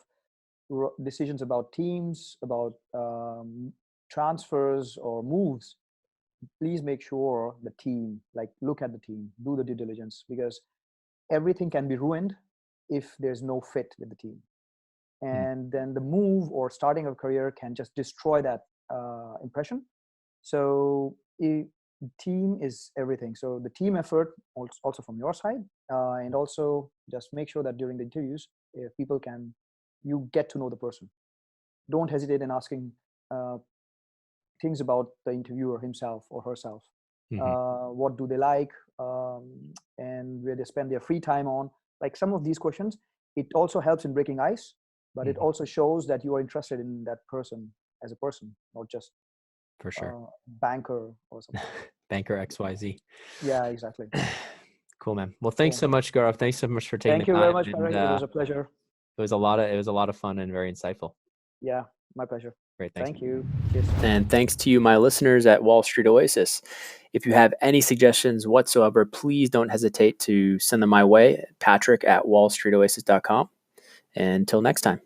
decisions about teams, about transfers or moves. Please make sure the team, look at the team, do the due diligence, because everything can be ruined if there's no fit with the team. And then the move or starting a career can just destroy that impression. So team is everything. So the team effort also from your side, and also just make sure that during the interviews, you get to know the person. Don't hesitate in asking things about the interviewer himself or herself. What do they like, and where they spend their free time on. Like some of these questions, it also helps in breaking ice, but it also shows that you are interested in that person as a person, not just for sure banker or something. Banker XYZ. Yeah, exactly. Cool, man. Well, thanks so much, Gaurav. Thanks so much for taking the time. Thank you very much, Marek. It was a pleasure. It was a lot of fun and very insightful. Yeah, my pleasure. Great. Thank you. Cheers. And thanks to you, my listeners at Wall Street Oasis. If you have any suggestions whatsoever, please don't hesitate to send them my way, Patrick@wallstreetoasis.com. Until next time.